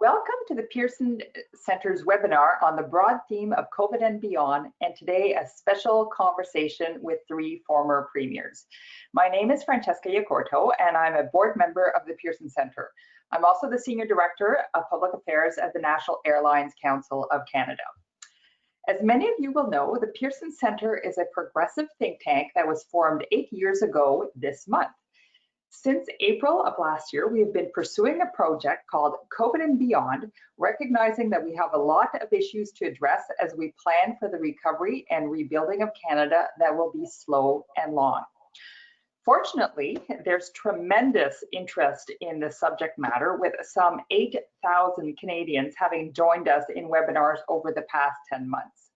Welcome to the Pearson Center's webinar on the broad theme of COVID and beyond, and today a special conversation with three former premiers. My name is Francesca Iacorto, and I'm a board member of the Pearson Center. I'm also the Senior Director of Public Affairs at the National Airlines Council of Canada. As many of you will know, the Pearson Center is a progressive think tank that was formed 8 years ago this month. Since April of last year, we have been pursuing a project called COVID and Beyond, recognizing that we have a lot of issues to address as we plan for the recovery and rebuilding of Canada that will be slow and long. Fortunately, there's tremendous interest in the subject matter, with some 8,000 Canadians having joined us in webinars over the past 10 months.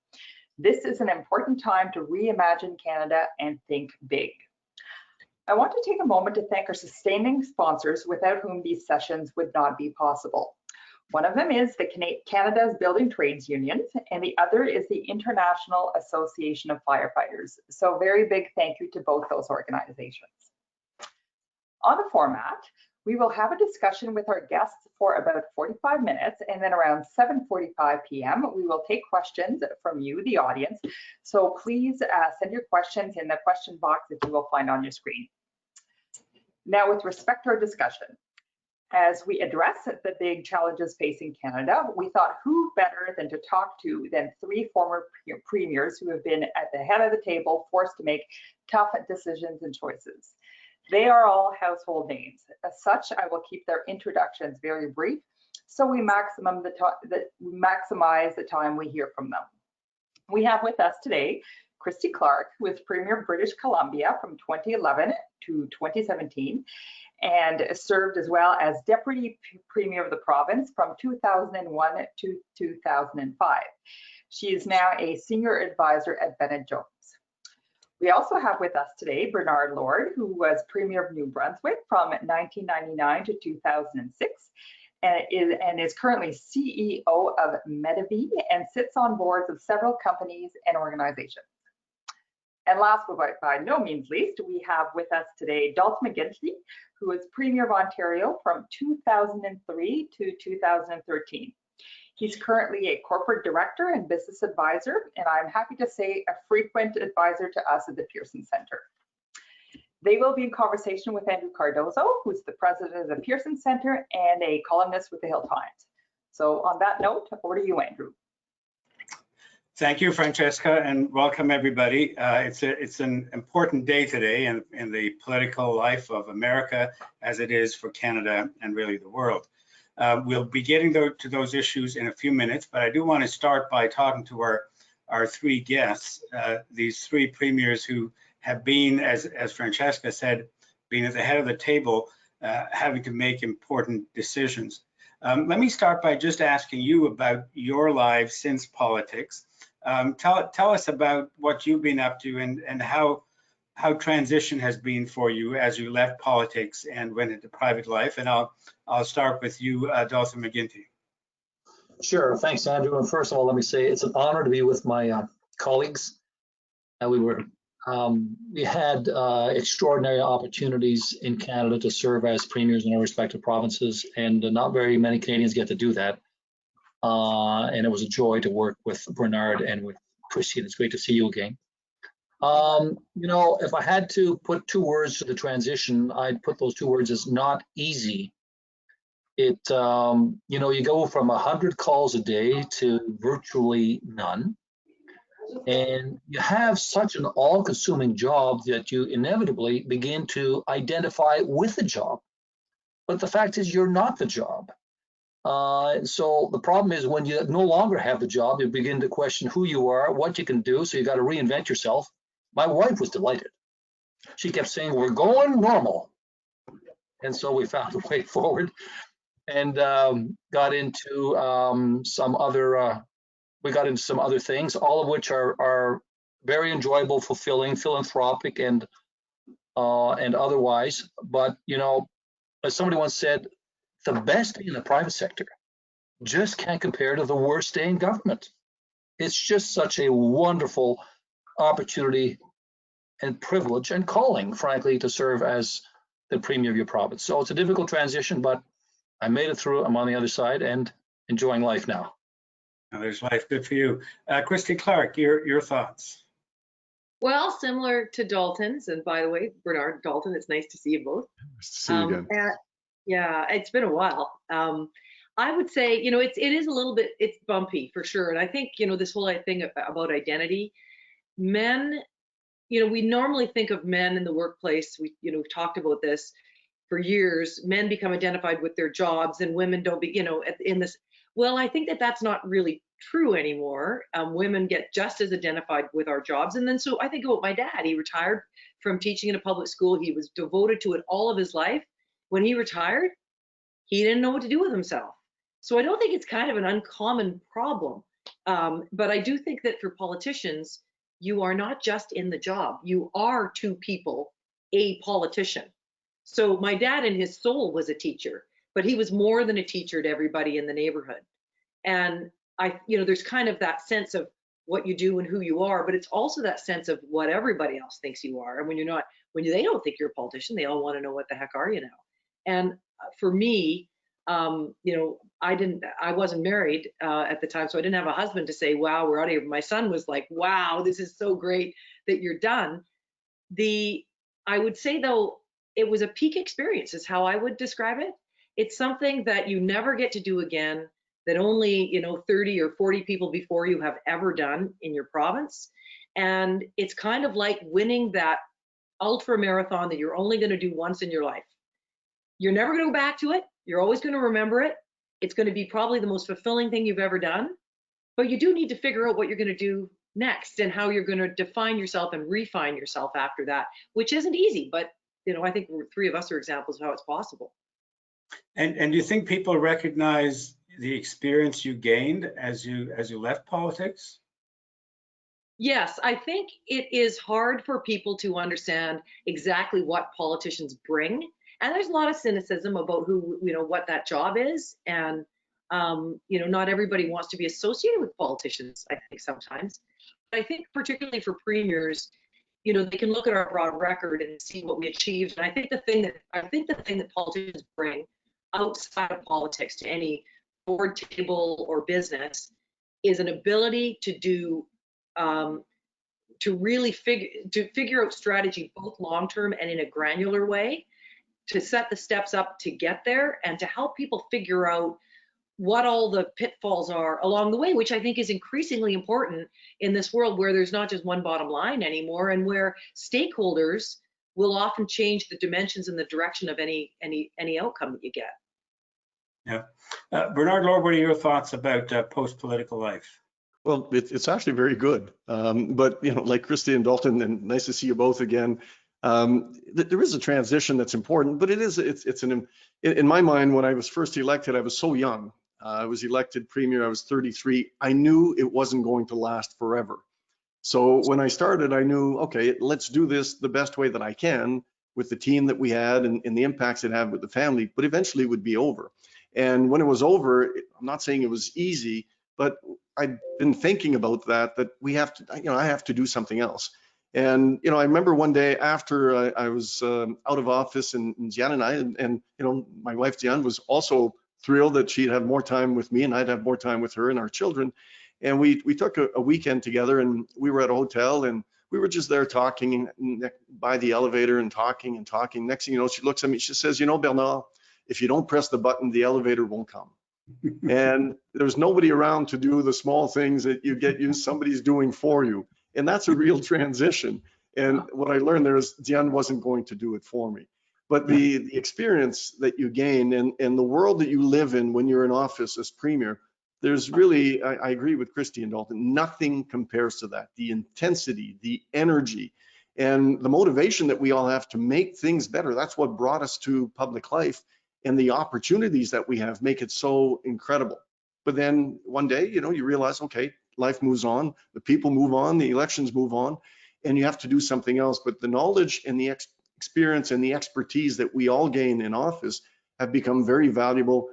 This is an important time to reimagine Canada and think big. I want to take a moment to thank our sustaining sponsors without whom these sessions would not be possible. One of them is the Canada's Building Trades Unions, and the other is the International Association of Firefighters. So very big thank you to both those organizations. On the format, we will have a discussion with our guests for about 45 minutes, and then around 7:45 p.m. we will take questions from you, the audience. So please send your questions in the question box that you will find on your screen. Now, with respect to our discussion, as we address the big challenges facing Canada, we thought who better than to talk to than three former premiers who have been at the head of the table, forced to make tough decisions and choices. They are all household names. As such, I will keep their introductions very brief, so we maximize the time we hear from them. We have with us today Christy Clark, who was Premier of British Columbia from 2011 to 2017, and served as well as Deputy Premier of the province from 2001 to 2005. She is now a Senior Advisor at Bennett Jones. We also have with us today Bernard Lord, who was Premier of New Brunswick from 1999 to 2006, and is currently CEO of Medavie and sits on boards of several companies and organizations. And last but by no means least, we have with us today Dalton McGuinty, who was Premier of Ontario from 2003 to 2013. He's currently a corporate director and business advisor, and I'm happy to say a frequent advisor to us at the Pearson Center. They will be in conversation with Andrew Cardozo, who's the president of the Pearson Center and a columnist with the Hill Times. So on that note, over to you, Andrew. Thank you, Francesca, and welcome everybody. It's an important day today in the political life of America, as it is for Canada and really the world. We'll be getting to those issues in a few minutes, but I do want to start by talking to our three guests, these three premiers who have been, as Francesca said, being at the head of the table, having to make important decisions. Let me start by just asking you about your lives since politics. Tell us about what you've been up to and how transition has been for you as you left politics and went into private life. And I'll start with you, Dalton McGuinty. Sure, thanks, Andrew. And first of all, let me say it's an honor to be with my colleagues. We had extraordinary opportunities in Canada to serve as premiers in our respective provinces, and not very many Canadians get to do that. And it was a joy to work with Bernard and with Christy, and it's great to see you again. You know, if I had to put two words to the transition, I'd put those two words as not easy. You know, you go from 100 calls a day to virtually none, and you have such an all-consuming job that you inevitably begin to identify with the job. But the fact is, you're not the job. So the problem is when you no longer have the job, you begin to question who you are, what you can do, so you got to reinvent yourself. My wife was delighted. She kept saying, we're going normal. And so we found a way forward and got into some other things, all of which are very enjoyable, fulfilling, philanthropic, and otherwise. But, you know, as somebody once said, the best day in the private sector just can't compare to the worst day in government. It's just such a wonderful opportunity and privilege and calling, frankly, to serve as the premier of your province. So it's a difficult transition, but I made it through. I'm on the other side and enjoying life now. Now, there's life. Good for you. Christy Clark, your thoughts. Well, similar to Dalton's, and by the way, Bernard, Dalton, it's nice to see you both. Nice to see you again. Yeah, it's been a while. I would say, it is a little bit, it's bumpy for sure. And I think, this whole thing about identity, men, we normally think of men in the workplace. We've talked about this for years. Men become identified with their jobs and women don't be, in this. Well, I think that that's not really true anymore. Women get just as identified with our jobs. And then, so I think about my dad. He retired from teaching in a public school. He was devoted to it all of his life. When he retired, he didn't know what to do with himself. So I don't think it's kind of an uncommon problem. But I do think that for politicians, you are not just in the job. You are to people a politician. So my dad in his soul was a teacher, but he was more than a teacher to everybody in the neighborhood. And there's kind of that sense of what you do and who you are, but it's also that sense of what everybody else thinks you are. And when they don't think you're a politician, they all want to know what the heck are you now. And for me, I wasn't married at the time, so I didn't have a husband to say, wow, we're out of here. My son was like, wow, this is so great that you're done. I would say though, it was a peak experience is how I would describe it. It's something that you never get to do again, that only 30 or 40 people before you have ever done in your province. And it's kind of like winning that ultra marathon that you're only going to do once in your life. You're never going to go back to it. You're always going to remember it. It's going to be probably the most fulfilling thing you've ever done. But you do need to figure out what you're going to do next and how you're going to define yourself and refine yourself after that, which isn't easy. But I think three of us are examples of how it's possible. And do you think people recognize the experience you gained as you left politics? Yes, I think it is hard for people to understand exactly what politicians bring. And there's a lot of cynicism about what that job is. And, not everybody wants to be associated with politicians, I think sometimes. But I think particularly for premiers, they can look at our broad record and see what we achieved. And I think the thing that politicians bring outside of politics to any board table or business is an ability to do, to really figure out strategy both long-term and in a granular way, to set the steps up to get there and to help people figure out what all the pitfalls are along the way, which I think is increasingly important in this world where there's not just one bottom line anymore and where stakeholders will often change the dimensions and the direction of any outcome that you get. Yeah. Bernard Lord, what are your thoughts about post-political life? Well, it's actually very good. But, like Christy and Dalton, and nice to see you both again. There is a transition that's important, but in my mind, when I was first elected, I was so young. I was elected premier, I was 33. I knew it wasn't going to last forever. So when I started, I knew, okay, let's do this the best way that I can with the team that we had and the impacts it had with the family, but eventually it would be over. And when it was over, I'm not saying it was easy, but I'd been thinking about that we have to, I have to do something else. And, I remember one day after I was out of office, and Diane and I, and my wife Diane was also thrilled that she'd have more time with me and I'd have more time with her and our children. And we took a weekend together, and we were at a hotel, and we were just there talking by the elevator and talking and talking. Next thing you know, she looks at me, she says, Bernard, if you don't press the button, the elevator won't come. And there's nobody around to do the small things that you get used, somebody's doing for you. And that's a real transition. And what I learned there is Diane wasn't going to do it for me. But the experience that you gain and the world that you live in when you're in office as premier, there's really, I agree with Christy and Dalton, nothing compares to that. The intensity, the energy, and the motivation that we all have to make things better. That's what brought us to public life, and the opportunities that we have make it so incredible. But then one day, you realize, okay, life moves on, the people move on, the elections move on, and you have to do something else. But the knowledge and the experience and the expertise that we all gain in office have become very valuable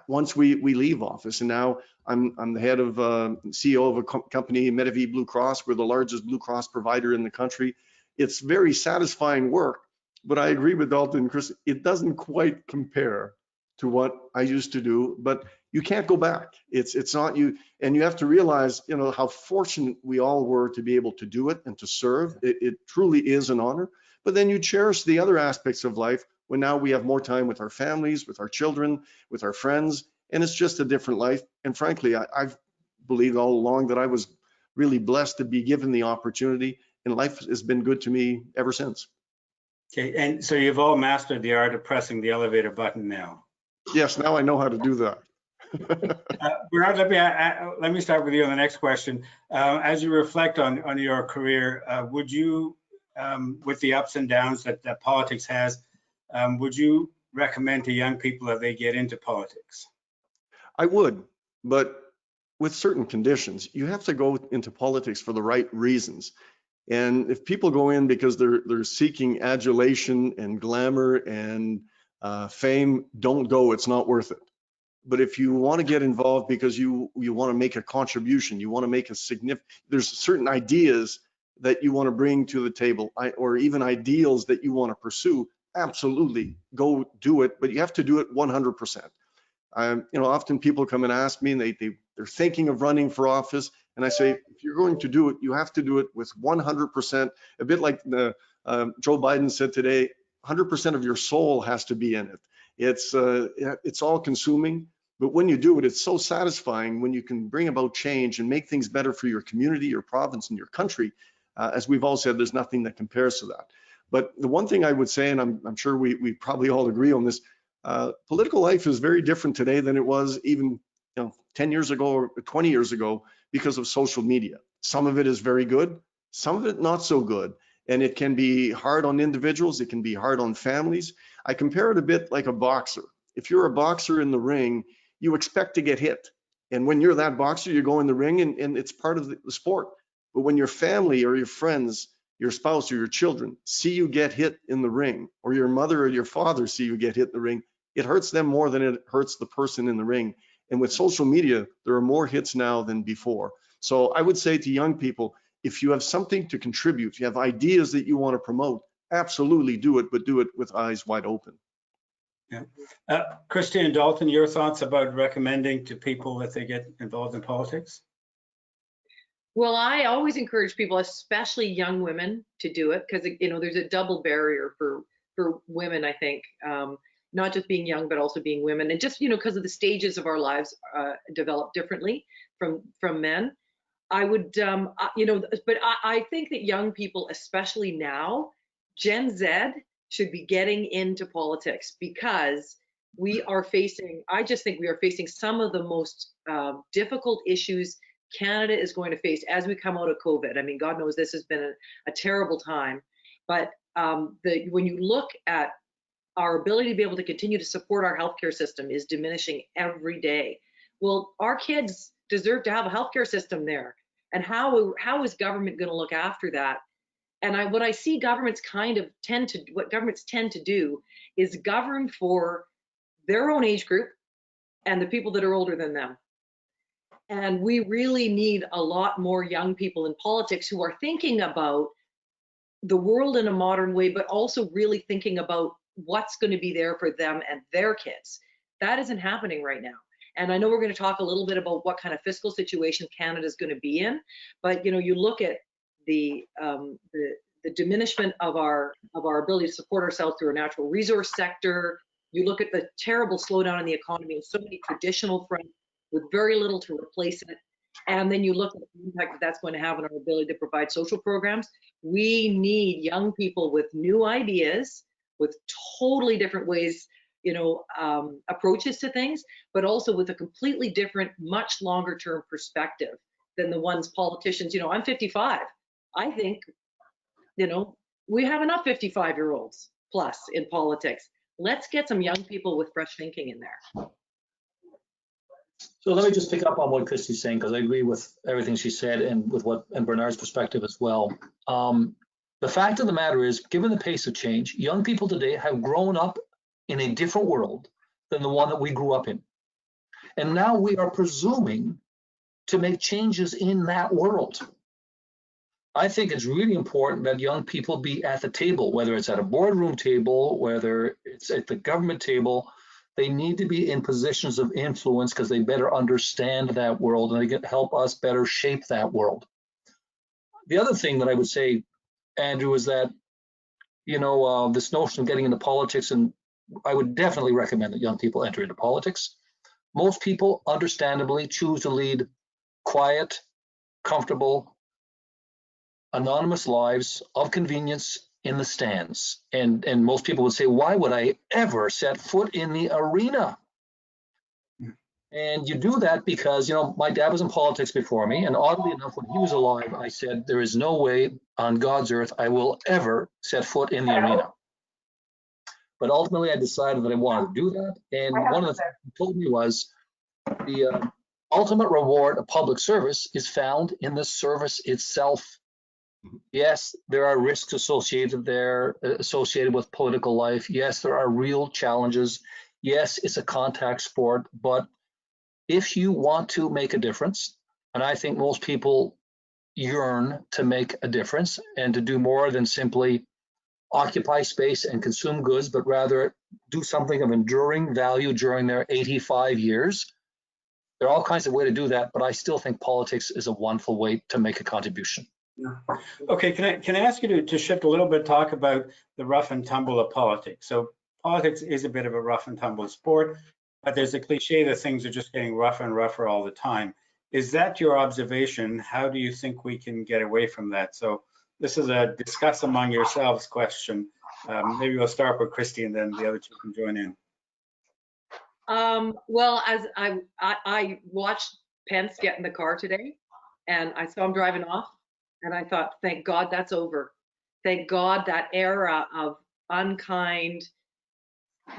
once we leave office. And now I'm the head of CEO of a company, Medavie Blue Cross. We're the largest Blue Cross provider in the country. It's very satisfying work, but I agree with Dalton and Chris, it doesn't quite compare to what I used to do, but you can't go back. It's not you, and you have to realize, you know, how fortunate we all were to be able to do it and to serve. It truly is an honor. But then you cherish the other aspects of life when now we have more time with our families, with our children, with our friends, and it's just a different life. And frankly, I've believed all along that I was really blessed to be given the opportunity, and life has been good to me ever since. Okay, and so you've all mastered the art of pressing the elevator button now. Yes, now I know how to do that. Bernard, let me start with you on the next question. As you reflect on your career, would you, with the ups and downs that politics has, would you recommend to young people that they get into politics? I would, but with certain conditions. You have to go into politics for the right reasons. And if people go in because they're seeking adulation and glamour and fame, don't go. It's not worth it. But if you want to get involved because you want to make a contribution, you want to make a significant, there's certain ideas that you want to bring to the table, or even ideals that you want to pursue, absolutely go do it, but you have to do it 100%. You know, often people come and ask me, and they're thinking of running for office, and I say, if you're going to do it, you have to do it with 100%. A bit like Joe Biden said today, 100% of your soul has to be in it. It's all consuming, but when you do it, it's so satisfying when you can bring about change and make things better for your community, your province, and your country. As we've all said, there's nothing that compares to that. But the one thing I would say, and I'm sure we probably all agree on this, political life is very different today than it was even 10 years ago or 20 years ago because of social media. Some of it is very good, some of it not so good. And it can be hard on individuals, it can be hard on families. I compare it a bit like a boxer. If you're a boxer in the ring, you expect to get hit. And when you're that boxer, you go in the ring and it's part of the sport. But when your family or your friends, your spouse or your children see you get hit in the ring, or your mother or your father see you get hit in the ring, it hurts them more than it hurts the person in the ring. And with social media, there are more hits now than before. So I would say to young people, if you have something to contribute, you have ideas that you want to promote, absolutely do it, but do it with eyes wide open. Yeah. Christy and Dalton, your thoughts about recommending to people that they get involved in politics? Well, I always encourage people, especially young women, to do it because, you know, there's a double barrier for women, I think, not just being young, but also being women, and just, you know, because of the stages of our lives develop differently from men. I would, you know, but I think that young people, especially now, Gen Z, should be getting into politics because we are facing, I just think we are facing some of the most difficult issues Canada is going to face as we come out of COVID. I mean, God knows this has been a terrible time, but when you look at our ability to be able to continue to support our healthcare system is diminishing every day. Well, our kids deserve to have a healthcare system there. And how is government going to look after that? And what I see governments what governments tend to do is govern for their own age group and the people that are older than them. And we really need a lot more young people in politics who are thinking about the world in a modern way, but also really thinking about what's going to be there for them and their kids. That isn't happening right now. And I know we're going to talk a little bit about what kind of fiscal situation Canada is going to be in, but you know, you look at the diminishment of our ability to support ourselves through a natural resource sector. You look at the terrible slowdown in the economy in so many traditional fronts with very little to replace it. And then you look at the impact that's going to have on our ability to provide social programs. We need young people with new ideas, with totally different ways, you know, approaches to things, but also with a completely different, much longer term perspective than the ones politicians, you know, I'm 55. I think, you know, we have enough 55-year-olds plus in politics. Let's get some young people with fresh thinking in there. So let me just pick up on what Christy's saying, because I agree with everything she said and with and Bernard's perspective as well. The fact of the matter is, given the pace of change, young people today have grown up in a different world than the one that we grew up in. And now we are presuming to make changes in that world. I think it's really important that young people be at the table, whether it's at a boardroom table, whether it's at the government table, They need to be in positions of influence because they better understand that world and they can help us better shape that world. The other thing that I would say, Andrew, is that, this notion of getting into politics, and I would definitely recommend that young people enter into politics. Most people, understandably, choose to lead quiet, comfortable, anonymous lives of convenience in the stands. And most people would say, why would I ever set foot in the arena? And you do that because, my dad was in politics before me. And oddly enough, when he was alive, I said, there is no way on God's earth I will ever set foot in the arena. But ultimately, I decided that I wanted to do that. And one of the things he told me was the ultimate reward of public service is found in the service itself. Yes, there are risks associated with political life. Yes, there are real challenges. Yes, it's a contact sport. But if you want to make a difference, and I think most people yearn to make a difference and to do more than simply occupy space and consume goods, but rather do something of enduring value during their 85 years. There are all kinds of ways to do that, but I still think politics is a wonderful way to make a contribution. Yeah. Okay, can I ask you to shift a little bit, talk about the rough and tumble of politics? So politics is a bit of a rough and tumble sport, but there's a cliche that things are just getting rougher and rougher all the time. Is that your observation? How do you think we can get away from that? So this is a discuss among yourselves question. Maybe we'll start with Christy and then the other two can join in. Well, as I watched Pence get in the car today and I saw him driving off and I thought, thank God that's over. Thank God that era of unkind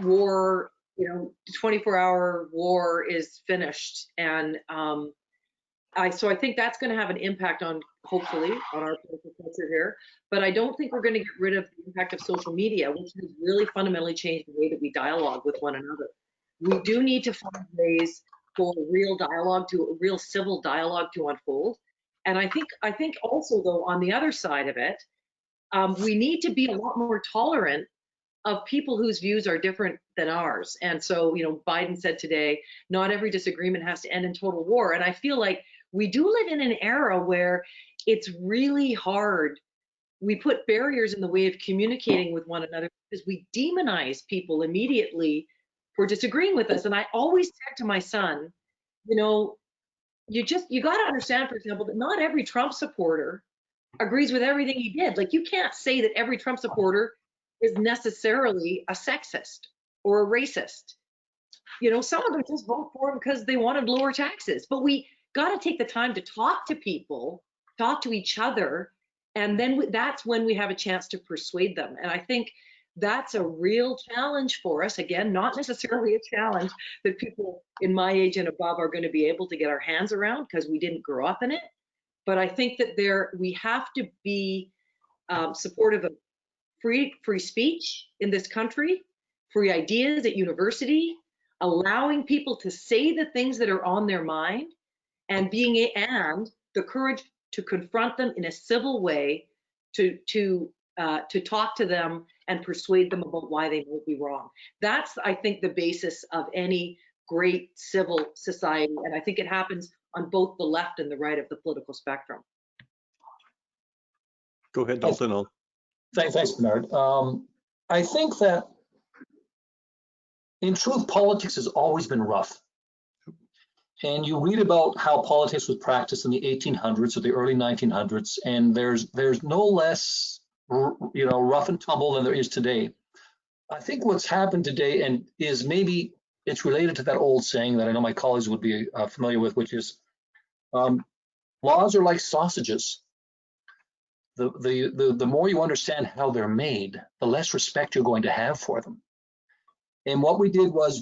war, 24-hour war is finished. And so I think that's going to have an impact hopefully on our political culture here. But I don't think we're going to get rid of the impact of social media, which has really fundamentally changed the way that we dialogue with one another. We do need to find ways for real dialogue, a real civil dialogue to unfold. And I think also, though, on the other side of it, we need to be a lot more tolerant of people whose views are different than ours. And so, Biden said today, not every disagreement has to end in total war. And I feel like we do live in an era where it's really hard. We put barriers in the way of communicating with one another because we demonize people immediately for disagreeing with us. And I always said to my son, you got to understand, for example, that not every Trump supporter agrees with everything he did. Like, you can't say that every Trump supporter is necessarily a sexist or a racist. Some of them just vote for him because they wanted lower taxes. But we got to take the time to talk to people, talk to each other, and then that's when we have a chance to persuade them. And I think that's a real challenge for us. Again, not necessarily a challenge that people in my age and above are going to be able to get our hands around because we didn't grow up in it. But I think that we have to be supportive of free speech in this country, free ideas at university, allowing people to say the things that are on their mind, and the courage to confront them in a civil way, to talk to them and persuade them about why they might be wrong. That's, I think, the basis of any great civil society. And I think it happens on both the left and the right of the political spectrum. Go ahead, Dalton. Thanks, Bernard. I think that in truth, politics has always been rough. And you read about how politics was practiced in the 1800s or the early 1900s, and there's no less rough and tumble than there is today. I think what's happened today, and is maybe it's related to that old saying that I know my colleagues would be familiar with, which is laws are like sausages. The more you understand how they're made, the less respect you're going to have for them. And what we did was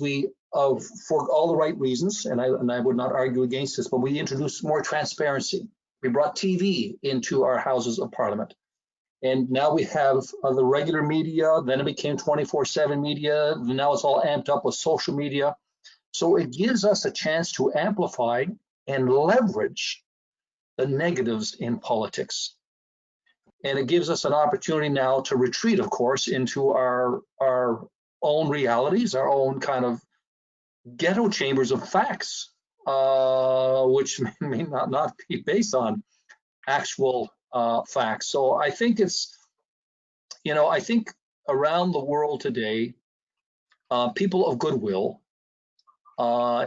for all the right reasons, and I would not argue against this, but we introduced more transparency. We brought TV into our Houses of Parliament. And now we have the regular media, then it became 24/7 media, now it's all amped up with social media. So it gives us a chance to amplify and leverage the negatives in politics. And it gives us an opportunity now to retreat, of course, into our own realities, our own kind of ghetto chambers of facts, which may not be based on actual facts. So I think it's, I think around the world today, people of goodwill,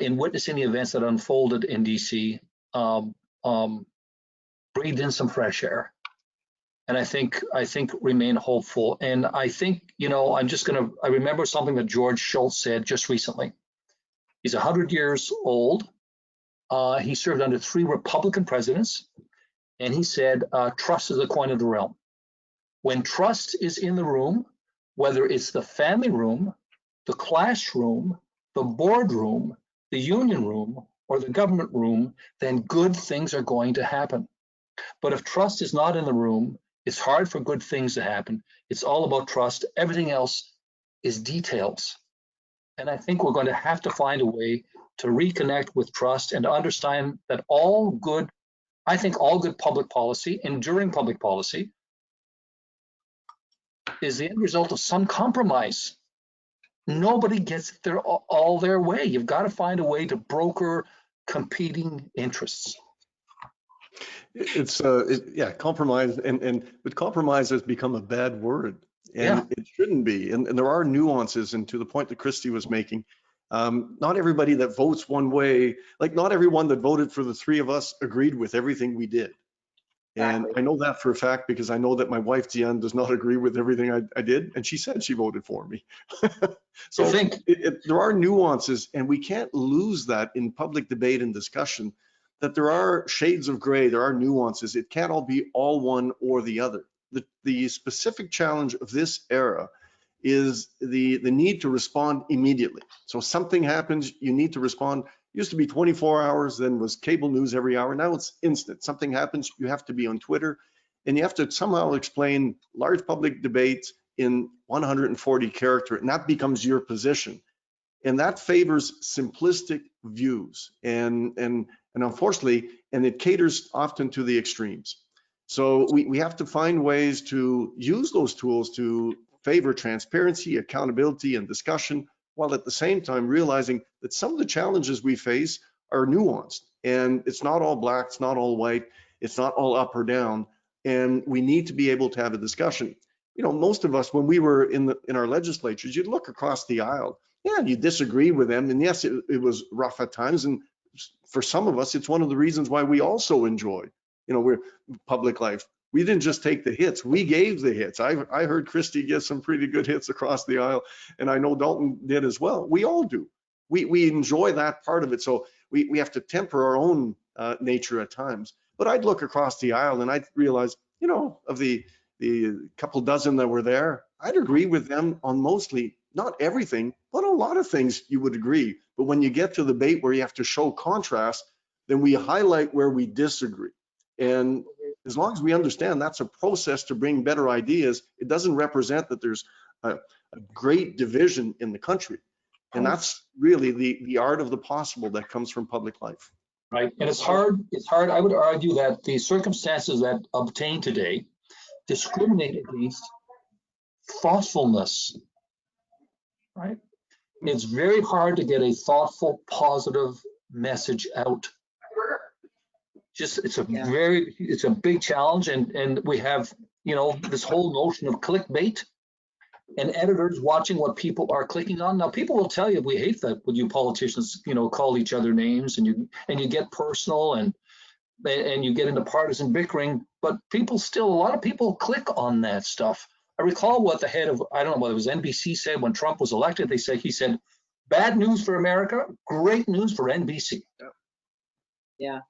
in witnessing the events that unfolded in DC, breathed in some fresh air. And I think remain hopeful. And I think, I remember something that George Shultz said just recently. He's 100 years old. He served under 3 Republican presidents. And he said, trust is the coin of the realm. When trust is in the room, whether it's the family room, the classroom, the boardroom, the union room, or the government room, then good things are going to happen. But if trust is not in the room, it's hard for good things to happen. It's all about trust. Everything else is details. And I think we're going to have to find a way to reconnect with trust and to understand that all good public policy, enduring public policy, is the end result of some compromise. Nobody gets there all their way. You've got to find a way to broker competing interests. It's compromise, but compromise has become a bad word, and it shouldn't be. And there are nuances, and to the point that Christy was making, not everybody that votes one way, like not everyone that voted for the 3 of us agreed with everything we did. And I know that for a fact because I know that my wife Diane does not agree with everything I did, and she said she voted for me. So there are nuances, and we can't lose that in public debate and discussion, that there are shades of gray, there are nuances. It can't all be all one or the other. The specific challenge of this era is the need to respond immediately. So something happens, you need to respond. Used to be 24 hours, then was cable news every hour. Now it's instant. Something happens, you have to be on Twitter, and you have to somehow explain large public debates in 140 character, and that becomes your position. And that favors simplistic views, and unfortunately, and it caters often to the extremes. So we have to find ways to use those tools to favor transparency, accountability, and discussion, while at the same time realizing that some of the challenges we face are nuanced, and it's not all black, it's not all white, it's not all up or down, and we need to be able to have a discussion. Most of us, when we were in our legislatures, you'd look across the aisle, you disagree with them, and yes, it was rough at times, and for some of us, it's one of the reasons why we also enjoy, we're public life. We didn't just take the hits, we gave the hits. I heard Christy get some pretty good hits across the aisle, and I know Dalton did as well. We all do. We enjoy that part of it, so we have to temper our own nature at times. But I'd look across the aisle and I'd realize, of the couple dozen that were there, I'd agree with them on mostly, not everything, but a lot of things you would agree. But when you get to the debate where you have to show contrast, then we highlight where we disagree. And as long as we understand that's a process to bring better ideas, it doesn't represent that there's a great division in the country. And that's really the art of the possible that comes from public life. Right, and it's hard. I would argue that the circumstances that obtain today discriminate against thoughtfulness, right? It's very hard to get a thoughtful, positive message out. It's a big challenge, and we have, this whole notion of clickbait and editors watching what people are clicking on. Now, people will tell you, we hate that when you politicians, call each other names and you get personal and you get into partisan bickering, but a lot of people click on that stuff. I recall what the head of, I don't know whether it was NBC said when Trump was elected, he said, bad news for America, great news for NBC. Yeah.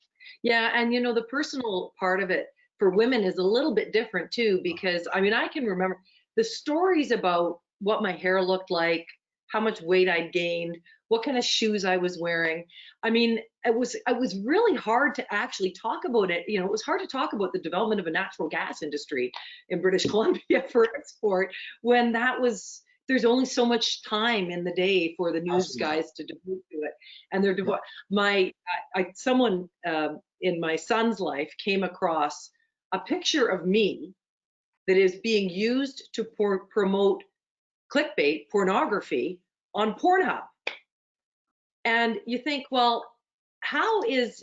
And the personal part of it for women is a little bit different too, because I can remember the stories about what my hair looked like, how much weight I'd gained, what kind of shoes I was wearing. It was really hard to actually talk about it. It was hard to talk about the development of a natural gas industry in British Columbia for export when there's only so much time in the day for the news guys to devote to it. And someone in my son's life came across a picture of me that is being used to promote clickbait pornography on Pornhub. And you think, well, how is,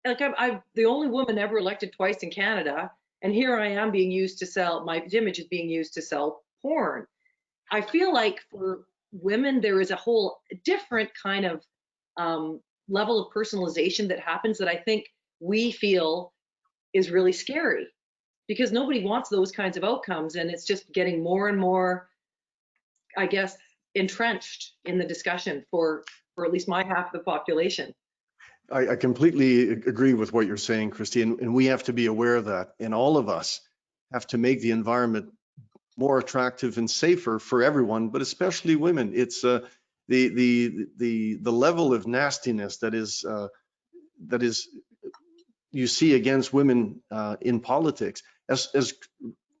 like I'm the only woman ever elected twice in Canada, and here I am being used to sell, my image is being used to sell porn. I feel like for women, there is a whole different kind of level of personalization that happens that I think we feel is really scary, because nobody wants those kinds of outcomes, and it's just getting more and more, I guess, entrenched in the discussion for at least my half of the population. I completely agree with what you're saying, Christy, and we have to be aware of that. And all of us have to make the environment more attractive and safer for everyone, but especially women. It's the level of nastiness that is you see against women in politics as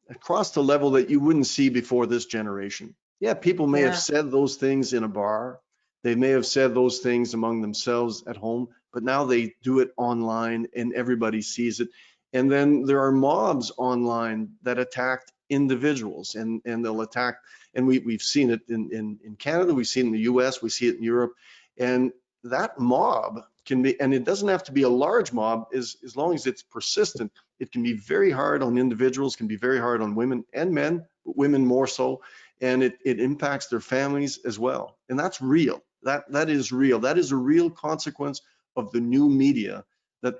across the level that you wouldn't see before this generation. Yeah, people may have said those things in a bar. They may have said those things among themselves at home, but now they do it online and everybody sees it. And then there are mobs online that attack individuals, and they'll attack, and we've seen it in Canada, we've seen it in the US, we see it in Europe. And that mob can be, and it doesn't have to be a large mob, as long as it's persistent. It can be very hard on individuals, can be very hard on women and men, but women more so. And it impacts their families as well. And that's real. That is real. That is a real consequence of the new media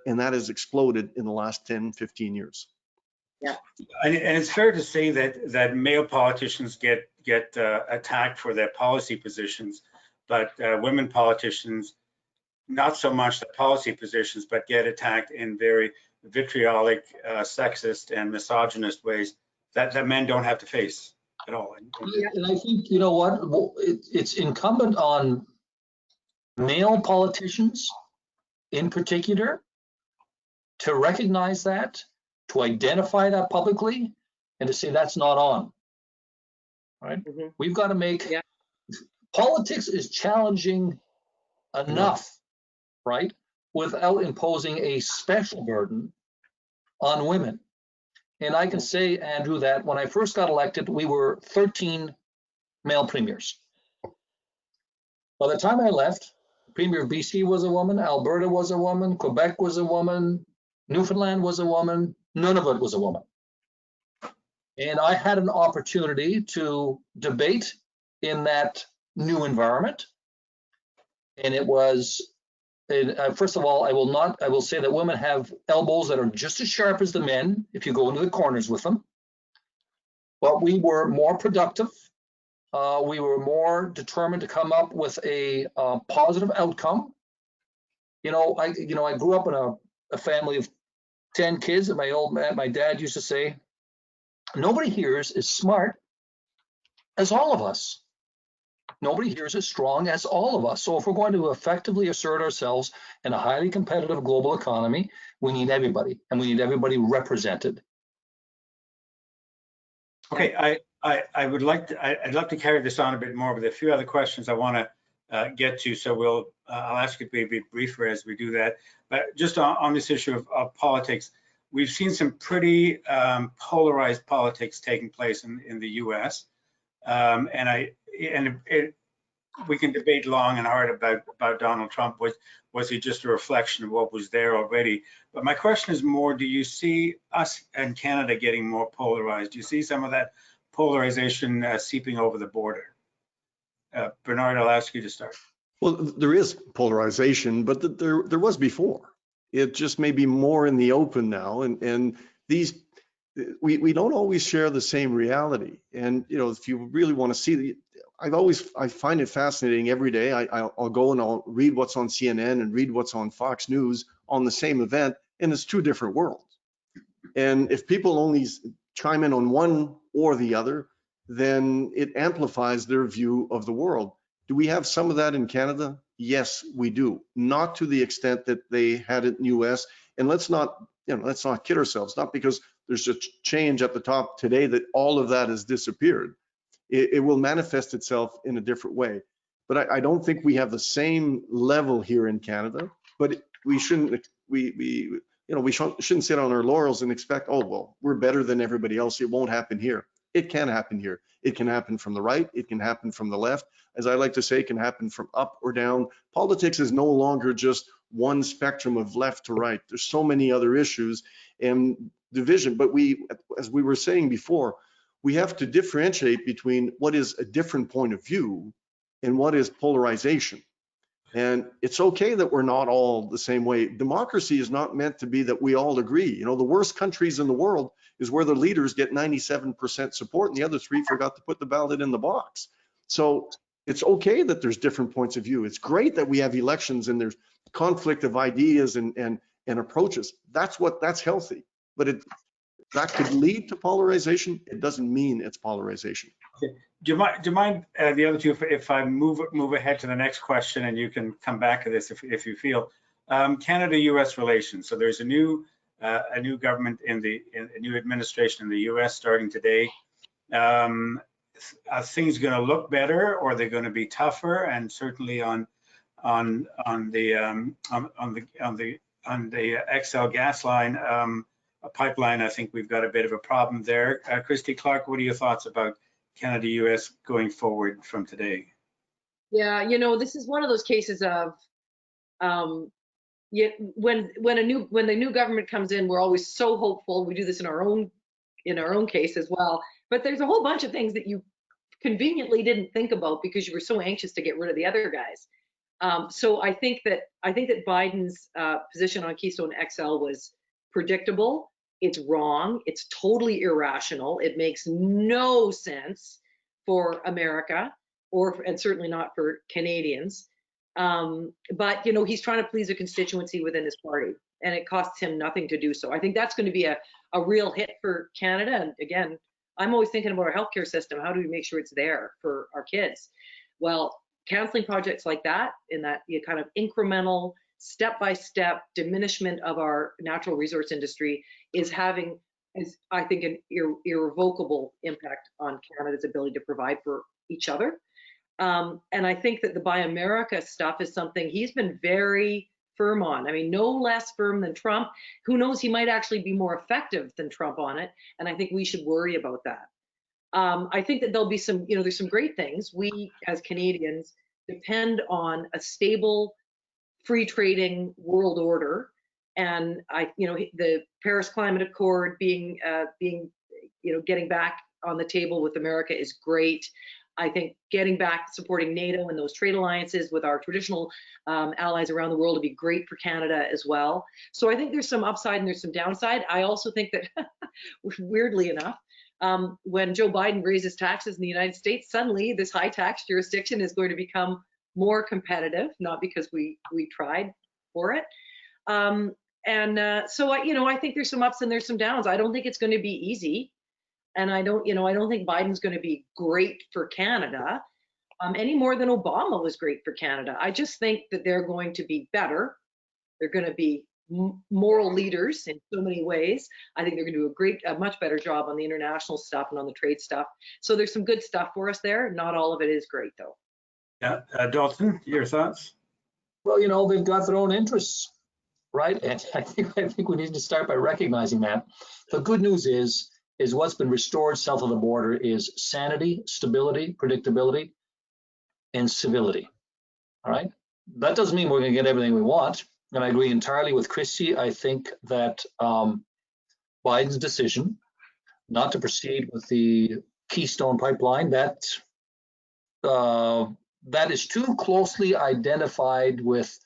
and that has exploded in the last 10, 15 years. Yeah. And it's fair to say that male politicians get attacked for their policy positions, but women politicians, not so much the policy positions, but get attacked in very vitriolic, sexist and misogynist ways that men don't have to face at all. And I think, you know what, it's incumbent on male politicians in particular to recognize that, to identify that publicly, and to say that's not on. Right? Mm-hmm. We've got to make politics is challenging enough, right, without imposing a special burden on women. And I can say, Andrew, that when I first got elected, we were 13 male premiers. By the time I left, Premier of BC was a woman, Alberta was a woman, Quebec was a woman, Newfoundland was a woman, Nunavut was a woman. And I had an opportunity to debate in that new environment. And it was, first of all, I will say that women have elbows that are just as sharp as the men if you go into the corners with them. But we were more productive. We were more determined to come up with a positive outcome. I grew up in a family of 10 kids, and my dad used to say, nobody here is as smart as all of us. Nobody here is as strong as all of us. So if we're going to effectively assert ourselves in a highly competitive global economy, we need everybody, and we need everybody represented. Okay, I'd like to carry this on a bit more with a few other questions I want to get to. So I'll ask you to be a bit briefer as we do that. But just on this issue of politics, we've seen some pretty polarized politics taking place in the U.S. We can debate long and hard about Donald Trump. Was he just a reflection of what was there already? But my question is more, do you see us and Canada getting more polarized? Do you see some of that polarization seeping over the border? Bernard, I'll ask you to start. Well, there is polarization, but there was before. It just may be more in the open now, and these we don't always share the same reality. And if you really want to see I find it fascinating every day. I'll go and I'll read what's on CNN and read what's on Fox News on the same event, and it's two different worlds. And if people only chime in on one or the other, then it amplifies their view of the world. Do we have some of that in Canada? Yes, we do. Not to the extent that they had it in the US. And let's not kid ourselves. Not because there's a change at the top today that all of that has disappeared. It will manifest itself in a different way. But I don't think we have the same level here in Canada. But we shouldn't shouldn't sit on our laurels and expect, oh well, we're better than everybody else. It won't happen here. It can happen here. It can happen from the right. It can happen from the left. As I like to say, it can happen from up or down. Politics is no longer just one spectrum of left to right. There's so many other issues and division. But as we were saying before, we have to differentiate between what is a different point of view and what is polarization. And it's okay that we're not all the same way. Democracy is not meant to be that we all agree. You know, the worst countries in the world is where the leaders get 97% support and the other 3 forgot to put the ballot in the box. So it's okay that there's different points of view. It's great that we have elections and there's conflict of ideas and approaches. That's healthy. But that could lead to polarization. It doesn't mean it's polarization. Okay. Do you mind the other two, if I move ahead to the next question, and you can come back to this if you feel. Canada-U.S. relations. So there's a new government a new administration in the U.S. starting today. Are things going to look better, or are they going to be tougher? And certainly on the XL gas line, a pipeline, I think we've got a bit of a problem there. Christy Clark, what are your thoughts about Canada-U.S. going forward from today? Yeah, you know, this is one of those cases of when the new government comes in, we're always so hopeful. We do this in our own case as well. But there's a whole bunch of things that you conveniently didn't think about because you were so anxious to get rid of the other guys. So I think that Biden's position on Keystone XL was predictable. It's wrong. It's totally irrational. It makes no sense for America, and certainly not for Canadians. But you know, he's trying to please a constituency within his party, and it costs him nothing to do so. I think that's going to be a real hit for Canada. And again, I'm always thinking about our healthcare system. How do we make sure it's there for our kids? Well, canceling projects like that, in that kind of incremental, step-by-step diminishment of our natural resource industry is I think, an irrevocable impact on Canada's ability to provide for each other. And I think that the Buy America stuff is something he's been very firm on. I mean, no less firm than Trump. Who knows, he might actually be more effective than Trump on it. And I think we should worry about that. I think that there'll be there's some great things. We as Canadians depend on a stable, free trading world order. And the Paris Climate Accord being getting back on the table with America is great. I think getting back supporting NATO and those trade alliances with our traditional allies around the world would be great for Canada as well. So I think there's some upside and there's some downside. I also think that, weirdly enough, when Joe Biden raises taxes in the United States, suddenly this high tax jurisdiction is going to become more competitive, not because we tried for it. So I think there's some ups and there's some downs. I don't think it's going to be easy. And I don't think Biden's going to be great for Canada any more than Obama was great for Canada. I just think that they're going to be better. They're going to be moral leaders in so many ways. I think they're going to do a much better job on the international stuff and on the trade stuff. So there's some good stuff for us there. Not all of it is great, though. Yeah, Dalton, your thoughts? Well, they've got their own interests, right? And I think we need to start by recognizing that. The good news is what's been restored south of the border is sanity, stability, predictability, and civility. All right. That doesn't mean we're going to get everything we want. And I agree entirely with Christy. I think that Biden's decision not to proceed with the Keystone pipeline, that is too closely identified with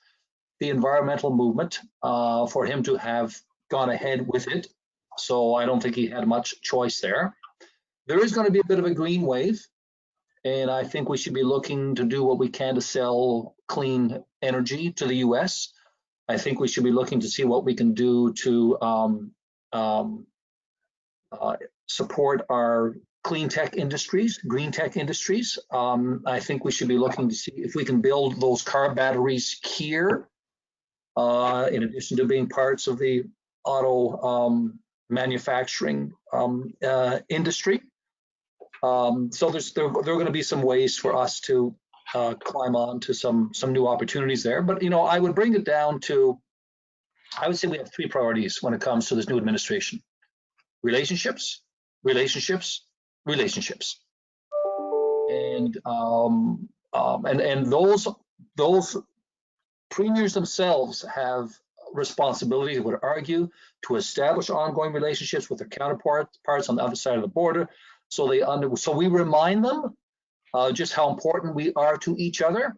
the environmental movement for him to have gone ahead with it. So I don't think he had much choice there. There is going to be a bit of a green wave, and I think we should be looking to do what we can to sell clean energy to the U.S. I think we should be looking to see what we can do to support our clean tech industries, green tech industries. I think we should be looking to see if we can build those car batteries here, in addition to being parts of the auto manufacturing industry. So there are going to be some ways for us to climb on to some new opportunities there. But I would bring it down to, I would say we have 3 priorities when it comes to this new administration: relationships, relationships. And those premiers themselves have responsibility, would argue, to establish ongoing relationships with their counterparts on the other side of the border. So we remind them just how important we are to each other.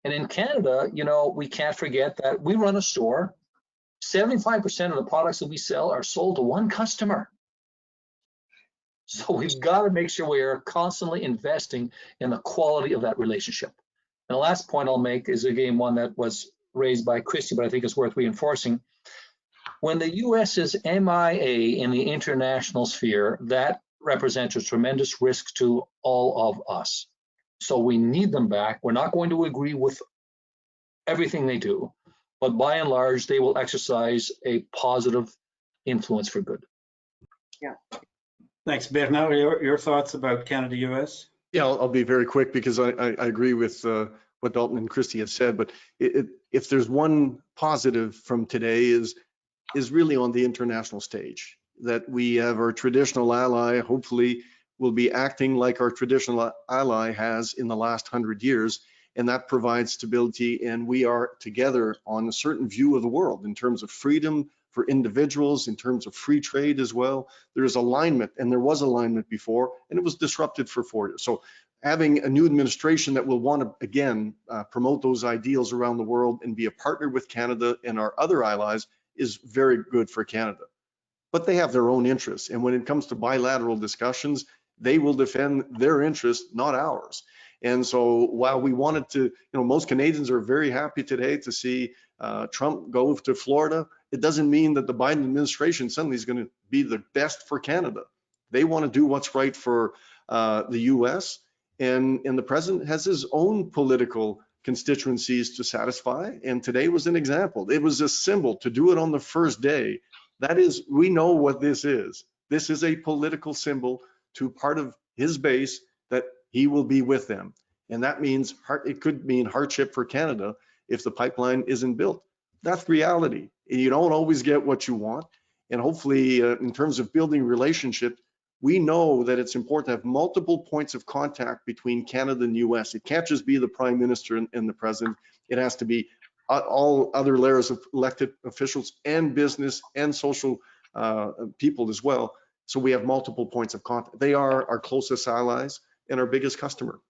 And in Canada, we can't forget that we run a store. 75% of the products that we sell are sold to one customer. So we've got to make sure we are constantly investing in the quality of that relationship. And the last point I'll make is, again, one that was raised by Christy, but I think it's worth reinforcing. When the U.S. is MIA in the international sphere, that represents a tremendous risk to all of us. So we need them back. We're not going to agree with everything they do, but by and large, they will exercise a positive influence for good. Yeah. Thanks, Bernard. Your thoughts about Canada-US? Yeah, I'll be very quick because I agree with what Dalton and Christy have said. But if there's one positive from today is really on the international stage, that we have our traditional ally, hopefully will be acting like our traditional ally has in the last 100 years. And that provides stability. And we are together on a certain view of the world in terms of freedom for individuals, in terms of free trade as well. There's alignment, and there was alignment before, and it was disrupted for 4 years. So having a new administration that will want to, again, promote those ideals around the world and be a partner with Canada and our other allies is very good for Canada. But they have their own interests. And when it comes to bilateral discussions, they will defend their interests, not ours. And so while we wanted to, most Canadians are very happy today to see Trump go to Florida, it doesn't mean that the Biden administration suddenly is going to be the best for Canada. They want to do what's right for the US, and the president has his own political constituencies to satisfy. And today was an example. It was a symbol to do it on the first day. That is, we know what this is. This is a political symbol to part of his base that he will be with them. And that means it could mean hardship for Canada if the pipeline isn't built. That's reality. And you don't always get what you want. And hopefully, in terms of building relationships, we know that it's important to have multiple points of contact between Canada and the US. It can't just be the Prime Minister and the President. It has to be all other layers of elected officials and business and social people as well. So we have multiple points of contact. They are our closest allies and our biggest customer.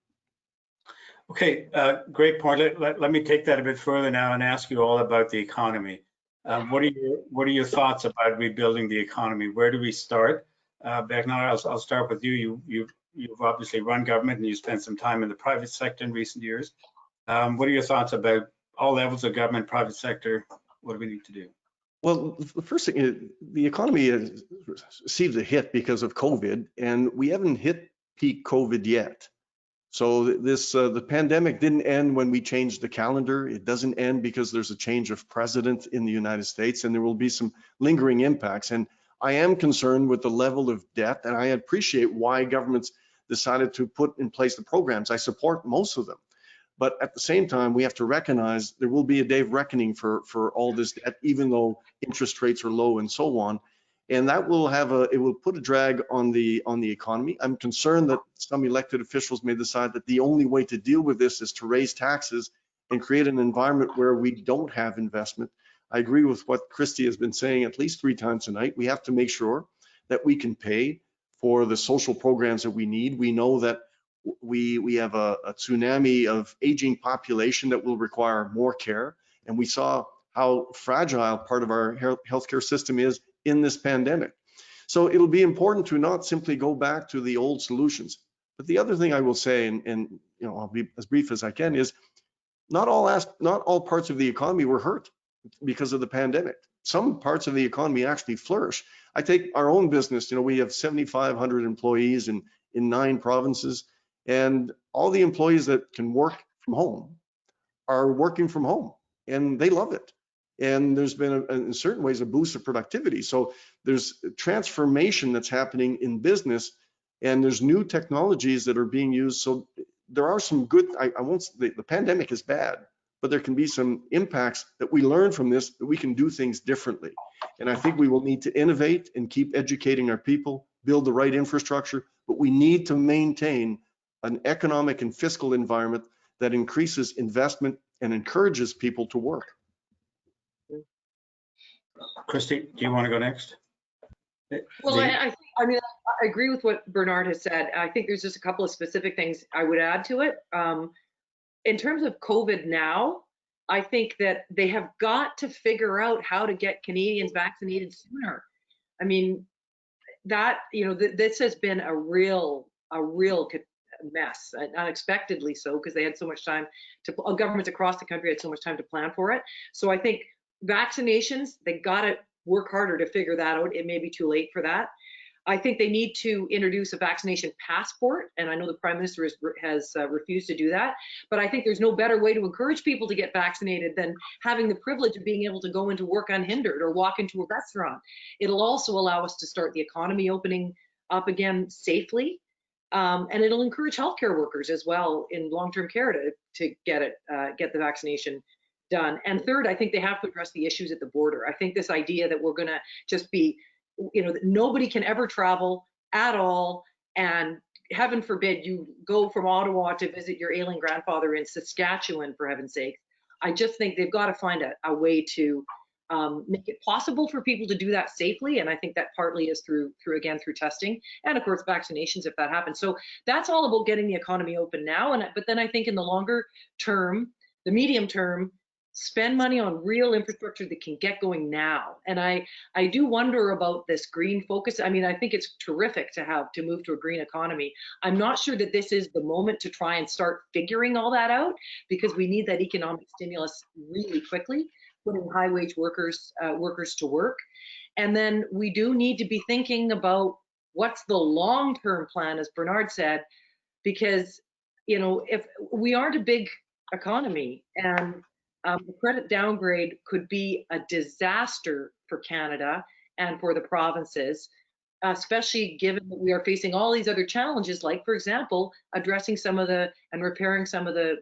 Okay, great point. Let me take that a bit further now and ask you all about the economy. What are your thoughts about rebuilding the economy? Where do we start? Bernard, I'll start with you. You've obviously run government and you spent some time in the private sector in recent years. What are your thoughts about all levels of government, private sector? What do we need to do? Well, the first thing is the economy has received a hit because of COVID, and we haven't hit peak COVID yet. So the pandemic didn't end when we changed the calendar. It doesn't end because there's a change of president in the United States, and there will be some lingering impacts. And I am concerned with the level of debt, and I appreciate why governments decided to put in place the programs. I support most of them. But at the same time, we have to recognize there will be a day of reckoning for all this debt, even though interest rates are low and so on. And that will it will put a drag on the economy. I'm concerned that some elected officials may decide that the only way to deal with this is to raise taxes and create an environment where we don't have investment. I agree with what Christy has been saying at least 3 times tonight. We have to make sure that we can pay for the social programs that we need. We know that we have a tsunami of aging population that will require more care. And we saw how fragile part of our healthcare system is in this pandemic. So it'll be important to not simply go back to the old solutions. But the other thing I will say, and I'll be as brief as I can, is not all parts of the economy were hurt because of the pandemic. Some parts of the economy actually flourish. I take our own business. We have 7,500 employees in 9 provinces. And all the employees that can work from home are working from home, and they love it. And there's been, in certain ways, a boost of productivity. So there's transformation that's happening in business, and there's new technologies that are being used. So there are some good, I won't say the pandemic is bad, but there can be some impacts that we learn from this, that we can do things differently. And I think we will need to innovate and keep educating our people, build the right infrastructure, but we need to maintain an economic and fiscal environment that increases investment and encourages people to work. Christy, do you want to go next? Well, I mean, I agree with what Bernard has said. I think there's just a couple of specific things I would add to it. In terms of COVID now, I think that they have got to figure out how to get Canadians vaccinated sooner. I mean, that, you know, this has been a real mess, unexpectedly so, because they had so much time to, governments across the country had so much time to plan for it. So I think vaccinations, they got to work harder to figure that out. It may be too late for that. I think they need to introduce a vaccination passport, and I know the Prime Minister has refused to do that, but I think there's no better way to encourage people to get vaccinated than having the privilege of being able to go into work unhindered or walk into a restaurant. It'll also allow us to start the economy opening up again safely, and it'll encourage healthcare workers as well in long-term care to get the vaccination done. And third, I think they have to address the issues at the border. I think this idea that we're going to just be, you know, that nobody can ever travel at all, and heaven forbid you go from Ottawa to visit your ailing grandfather in Saskatchewan, for heaven's sake. I just think they've got to find a way to make it possible for people to do that safely, and I think that partly is through testing and of course vaccinations if that happens. So that's all about getting the economy open now, but then I think in the longer term, the medium term, spend money on real infrastructure that can get going now. And I do wonder about this green focus. I mean, I think it's terrific to move to a green economy. I'm not sure that this is the moment to try and start figuring all that out, because we need that economic stimulus really quickly, putting high wage workers to work. And then we do need to be thinking about what's the long-term plan, as Bernard said, because, you know, if we aren't a big economy, and the credit downgrade could be a disaster for Canada and for the provinces, especially given that we are facing all these other challenges, like, for example, addressing and repairing some of the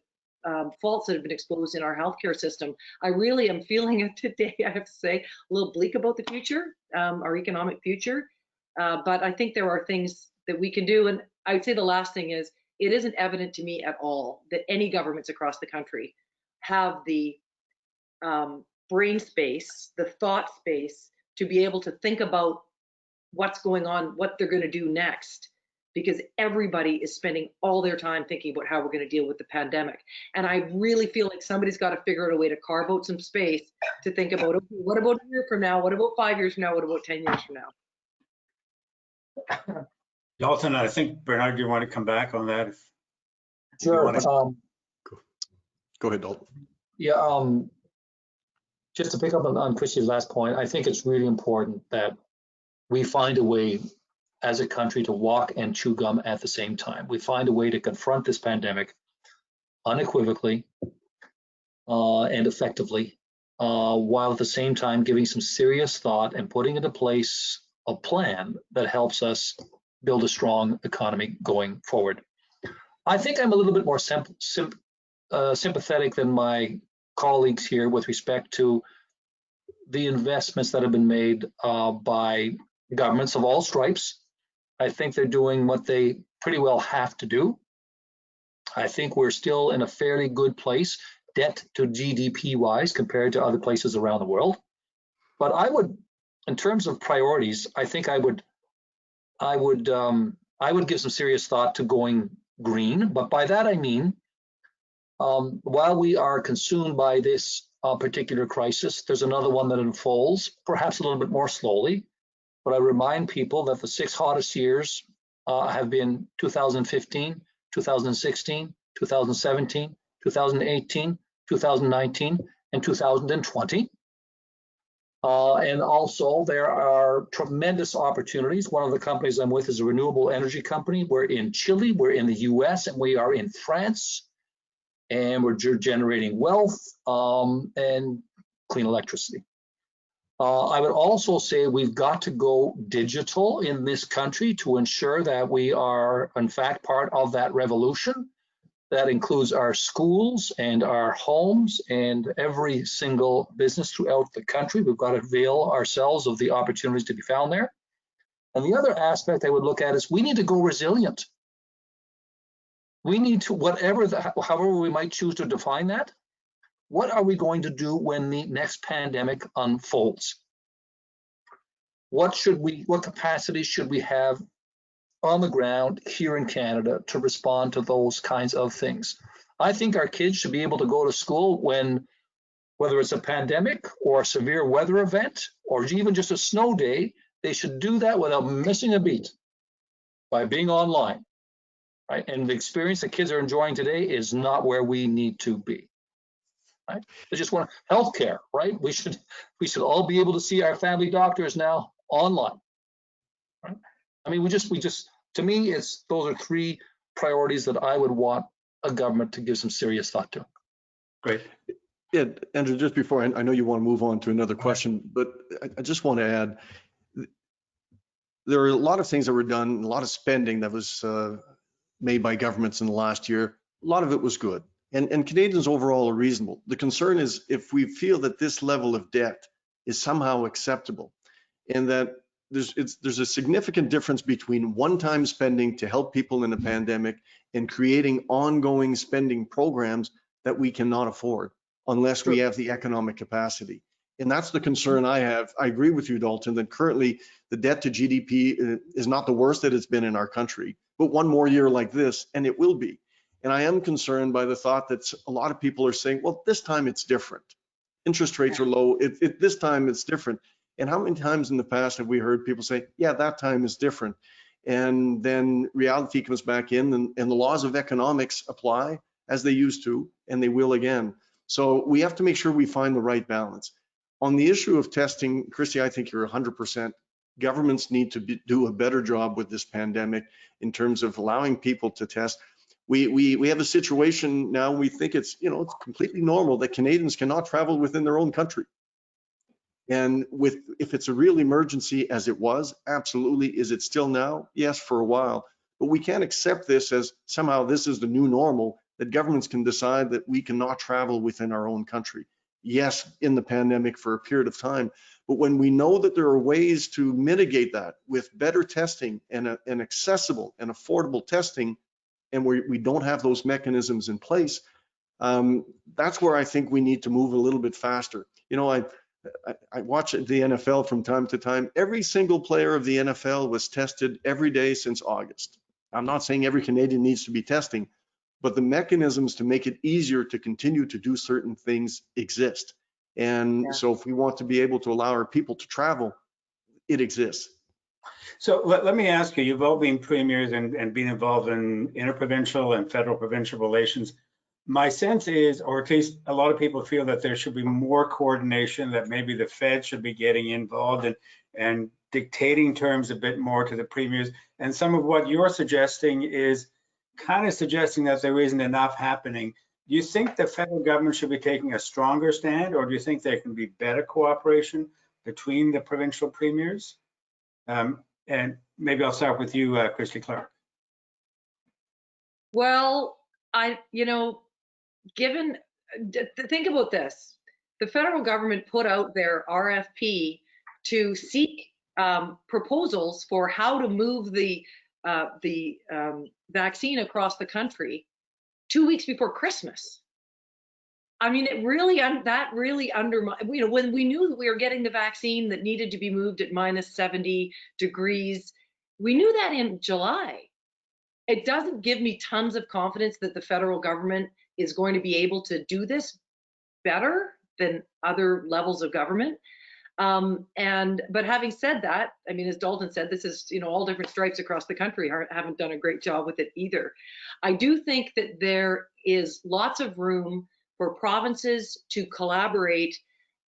faults that have been exposed in our healthcare system. I really am feeling it today, I have to say, a little bleak about the future, our economic future. But I think there are things that we can do. And I would say the last thing is, it isn't evident to me at all that any governments across the country have the brain space, the thought space to be able to think about what's going on, what they're going to do next, because everybody is spending all their time thinking about how we're going to deal with the pandemic. And I really feel like somebody's got to figure out a way to carve out some space to think about, okay, what about a year from now? What about 5 years from now? What about 10 years from now? Dalton, I think, Bernard, you want to come back on that? Sure. Go ahead, Dalton. Yeah, just to pick up on Christy's last point, I think it's really important that we find a way as a country to walk and chew gum at the same time. We find a way to confront this pandemic unequivocally and effectively, while at the same time giving some serious thought and putting into place a plan that helps us build a strong economy going forward. I think I'm a little bit more sympathetic than my colleagues here with respect to the investments that have been made by governments of all stripes. I think they're doing what they pretty well have to do. I think we're still in a fairly good place, debt to GDP wise, compared to other places around the world. But I would, in terms of priorities, I think I would give some serious thought to going green. But by that I mean, while we are consumed by this particular crisis, there's another one that unfolds, perhaps a little bit more slowly. But I remind people that the 6 hottest years have been 2015, 2016, 2017, 2018, 2019, and 2020. And also there are tremendous opportunities. One of the companies I'm with is a renewable energy company. We're in Chile, we're in the US, and we are in France. And we're generating wealth and clean electricity. I would also say we've got to go digital in this country to ensure that we are, in fact, part of that revolution. That includes our schools and our homes and every single business throughout the country. We've got to avail ourselves of the opportunities to be found there. And the other aspect I would look at is we need to go resilient. We need to, however we might choose to define that, what are we going to do when the next pandemic unfolds? What capacity should we have on the ground here in Canada to respond to those kinds of things? I think our kids should be able to go to school whether it's a pandemic or a severe weather event or even just a snow day, they should do that without missing a beat by being online, right? And the experience that kids are enjoying today is not where we need to be, right? They just want healthcare, right? We should all be able to see our family doctors now online, right? I mean, we just to me, those are three priorities that I would want a government to give some serious thought to. Great. Yeah, Andrew, just before, I know you want to move on to another question, but I just want to add, there are a lot of things that were done, a lot of spending that was made by governments in the last year. A lot of it was good. And Canadians overall are reasonable. The concern is if we feel that this level of debt is somehow acceptable and that there's a significant difference between one-time spending to help people in a pandemic and creating ongoing spending programs that we cannot afford unless we have the economic capacity. And that's the concern I have. I agree with you, Dalton, that currently the debt to GDP is not the worst that it's been in our country, but one more year like this, and it will be. And I am concerned by the thought that a lot of people are saying, well, this time it's different. Interest rates are low. This time it's different. And how many times in the past have we heard people say, yeah, that time is different? And then reality comes back in and the laws of economics apply as they used to, and they will again. So we have to make sure we find the right balance. On the issue of testing, Christy, I think you're 100%. Governments need to do a better job with this pandemic in terms of allowing people to test. We have a situation now, we think it's completely normal that Canadians cannot travel within their own country. And if it's a real emergency as it was, absolutely. Is it still now? Yes, for a while. But we can't accept this as somehow this is the new normal, that governments can decide that we cannot travel within our own country. Yes, in the pandemic for a period of time, but when we know that there are ways to mitigate that with better testing and accessible and affordable testing, and we don't have those mechanisms in place, that's where I think we need to move a little bit faster. I watch the NFL from time to time. Every single player of the NFL was tested every day since August. I'm not saying every Canadian needs to be testing, but the mechanisms to make it easier to continue to do certain things exist. And so if we want to be able to allow our people to travel, it exists. So let me ask you, you've all been premiers and been involved in interprovincial and federal provincial relations. My sense is, or at least a lot of people feel, that there should be more coordination, that maybe the Fed should be getting involved and dictating terms a bit more to the premiers. And some of what you're suggesting is kind of suggesting that there isn't enough happening. Do you think the federal government should be taking a stronger stand, or do you think there can be better cooperation between the provincial premiers? And maybe I'll start with you, Christy Clark. Well, think about this. The federal government put out their RFP to seek proposals for how to move the vaccine across the country 2 weeks before Christmas. I mean, that really undermined, when we knew that we were getting the vaccine that needed to be moved at -70 degrees, we knew that in July. It doesn't give me tons of confidence that the federal government is going to be able to do this better than other levels of government. But having said that, I mean, as Dalton said, this is, all different stripes across the country haven't done a great job with it either. I do think that there is lots of room for provinces to collaborate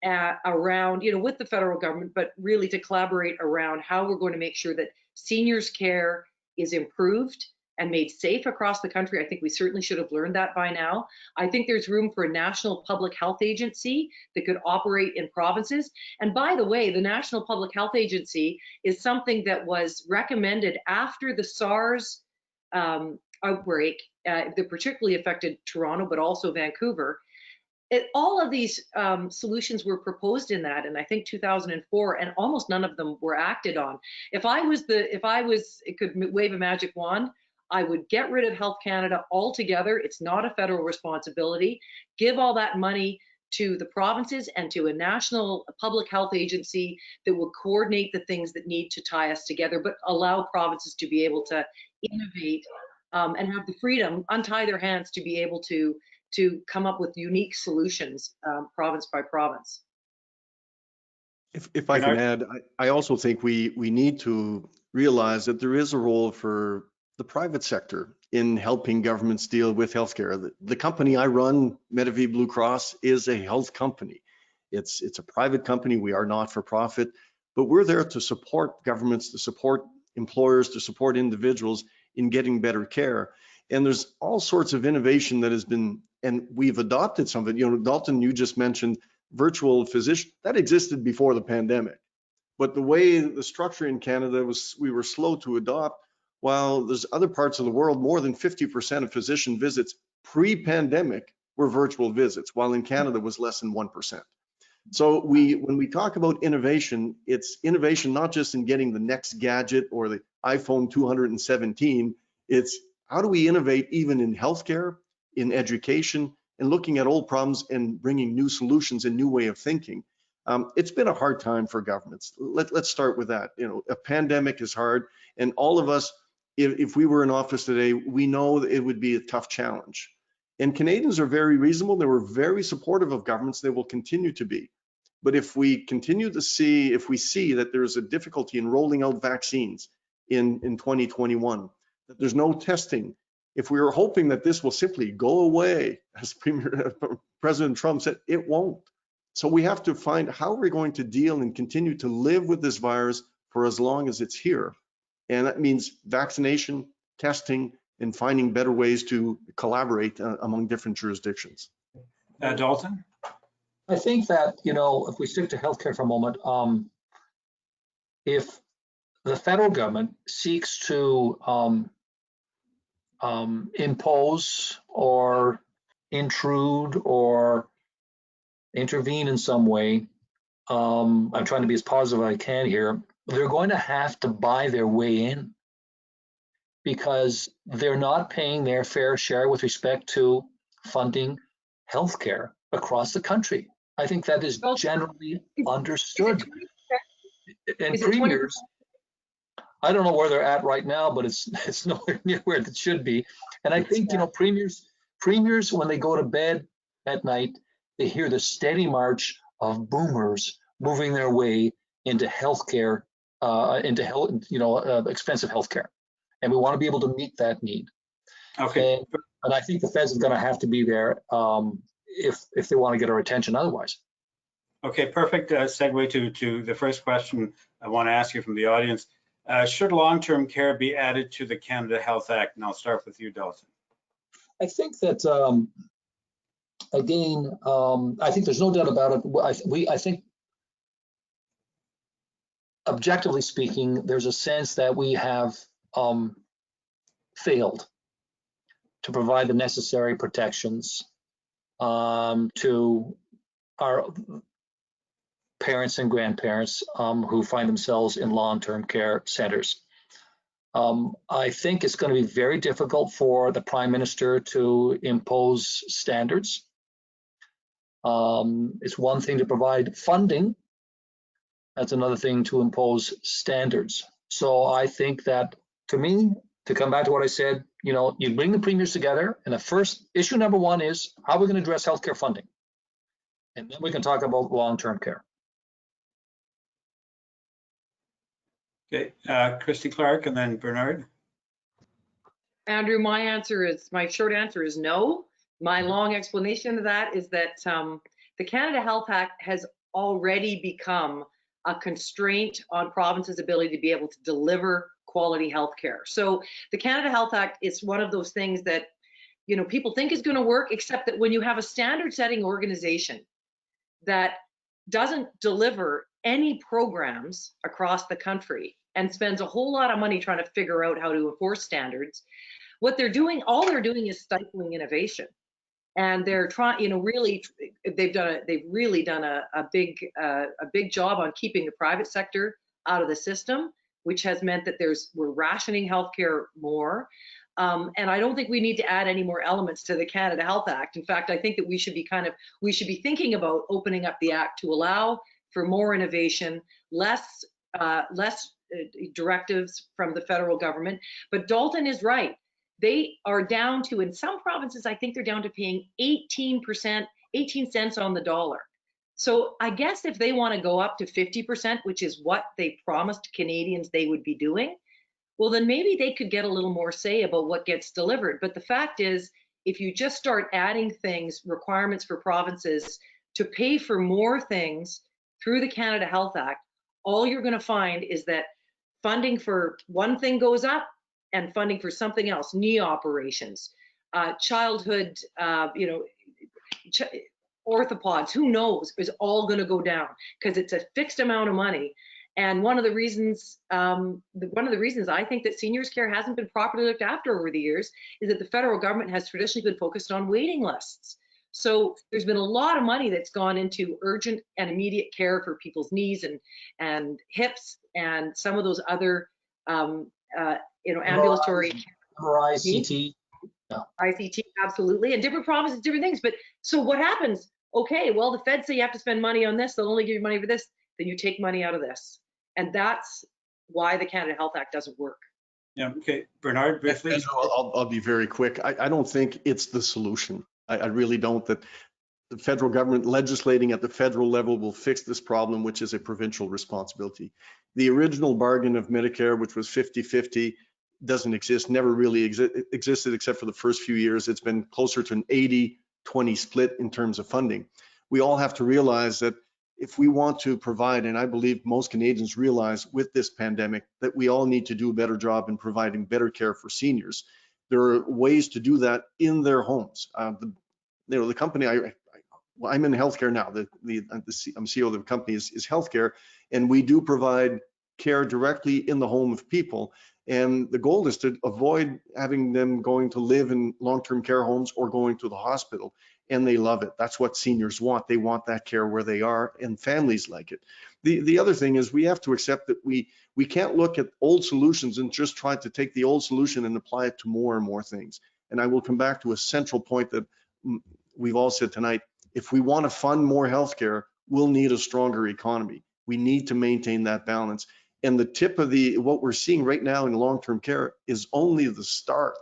around, with the federal government, but really to collaborate around how we're going to make sure that seniors' care is improved and made safe across the country. I think we certainly should have learned that by now. I think there's room for a national public health agency that could operate in provinces. And by the way, the National Public Health Agency is something that was recommended after the SARS outbreak that particularly affected Toronto, but also Vancouver. all of these solutions were proposed in that, and I think 2004, and almost none of them were acted on. If I could wave a magic wand, I would get rid of Health Canada altogether. It's not a federal responsibility. Give all that money to the provinces and to a national public health agency that will coordinate the things that need to tie us together, but allow provinces to be able to innovate and have the freedom, untie their hands to be able to come up with unique solutions, province by province. If I can add, I also think we need to realize that there is a role for the private sector in helping governments deal with healthcare. The company I run, Medavie Blue Cross, is a health company. It's a private company. We are not for profit, but we're there to support governments, to support employers, to support individuals in getting better care. And there's all sorts of innovation that has been, and we've adopted some of it. You know, Dalton, you just mentioned virtual physician. That existed before the pandemic. But the way the structure in Canada was, we were slow to adopt, while there's other parts of the world, more than 50% of physician visits pre-pandemic were virtual visits, while in Canada was less than 1%. So when we talk about innovation, it's innovation not just in getting the next gadget or the iPhone 217, it's how do we innovate even in healthcare, in education, and looking at old problems and bringing new solutions and new way of thinking. It's been a hard time for governments. Let's start with that. You know, a pandemic is hard, and all of us, if we were in office today, we know that it would be a tough challenge. And Canadians are very reasonable. They were very supportive of governments. They will continue to be. But if we continue to see, if we see that there's a difficulty in rolling out vaccines in 2021, that there's no testing, if we were hoping that this will simply go away, as President Trump said, it won't. So we have to find how we're going to deal and continue to live with this virus for as long as it's here. And that means vaccination, testing, and finding better ways to collaborate among different jurisdictions. Dalton? I think that, you know, if we stick to healthcare for a moment, if the federal government seeks to impose or intrude or intervene in some way, I'm trying to be as positive as I can here, they're going to have to buy their way in, because they're not paying their fair share with respect to funding healthcare across the country. I think that is generally understood. And premiers, I don't know where they're at right now, but it's nowhere near where it should be. And I think, you know, premiers, when they go to bed at night, they hear the steady march of boomers moving their way into healthcare, expensive healthcare. And we want to be able to meet that need. Okay. And I think the feds are going to have to be there if they want to get our attention otherwise. Okay, perfect segue to the first question I want to ask you from the audience. Should long-term care be added to the Canada Health Act? And I'll start with you, Dalton. I think that, again, I think there's no doubt about it. I think, objectively speaking, there's a sense that we have failed to provide the necessary protections to our parents and grandparents who find themselves in long-term care centers. I think it's going to be very difficult for the Prime Minister to impose standards. It's one thing to provide funding. That's another thing to impose standards. So I think that, to me, to come back to what I said, you know, you bring the premiers together, and the first issue number one is how we're going to address healthcare funding. And then we can talk about long-term care. Okay, Christy Clark and then Bernard. Andrew, my short answer is no. My long explanation of that is that the Canada Health Act has already become a constraint on provinces' ability to be able to deliver quality health care. So the Canada Health Act is one of those things that, you know, people think is going to work, except that when you have a standard setting organization that doesn't deliver any programs across the country and spends a whole lot of money trying to figure out how to enforce standards, all they're doing is stifling innovation. And they're trying, you know, really they've really done a big job on keeping the private sector out of the system, which has meant that we're rationing healthcare more. And I don't think we need to add any more elements to the Canada Health Act. In fact, I think that we should be thinking about opening up the act to allow for more innovation, less directives from the federal government. But Dalton is right. They are down to, in some provinces, I think they're down to paying 18 cents on the dollar. So I guess if they want to go up to 50%, which is what they promised Canadians they would be doing, well, then maybe they could get a little more say about what gets delivered. But the fact is, if you just start adding things, requirements for provinces to pay for more things through the Canada Health Act, all you're going to find is that funding for one thing goes up and funding for something else, knee operations, childhood, orthopods, who knows, is all going to go down because it's a fixed amount of money. And one of the reasons I think that seniors care hasn't been properly looked after over the years is that the federal government has traditionally been focused on waiting lists. So there's been a lot of money that's gone into urgent and immediate care for people's knees and hips and some of those other ambulatory ICT. Yeah. ICT, absolutely, and different provinces, different things. But so what happens? Okay, well, the feds say you have to spend money on this. They'll only give you money for this. Then you take money out of this. And that's why the Canada Health Act doesn't work. Yeah, okay. Bernard, briefly. I'll be very quick. I don't think it's the solution. I really don't, that the federal government legislating at the federal level will fix this problem, which is a provincial responsibility. The original bargain of Medicare, which was 50-50, doesn't exist, never really existed except for the first few years. It's been closer to an 80-20 split in terms of funding. We all have to realize that if we want to provide, and I believe most Canadians realize with this pandemic, that we all need to do a better job in providing better care for seniors. There are ways to do that in their homes. The company I'm in healthcare now. I'm CEO of the company is healthcare, and we do provide care directly in the home of people. And the goal is to avoid having them going to live in long-term care homes or going to the hospital. And they love it. That's what seniors want. They want that care where they are, and families like it. The other thing is we have to accept that we can't look at old solutions and just try to take the old solution and apply it to more and more things. And I will come back to a central point that we've all said tonight. If we want to fund more healthcare, we'll need a stronger economy. We need to maintain that balance. And the tip of what we're seeing right now in long-term care is only the start.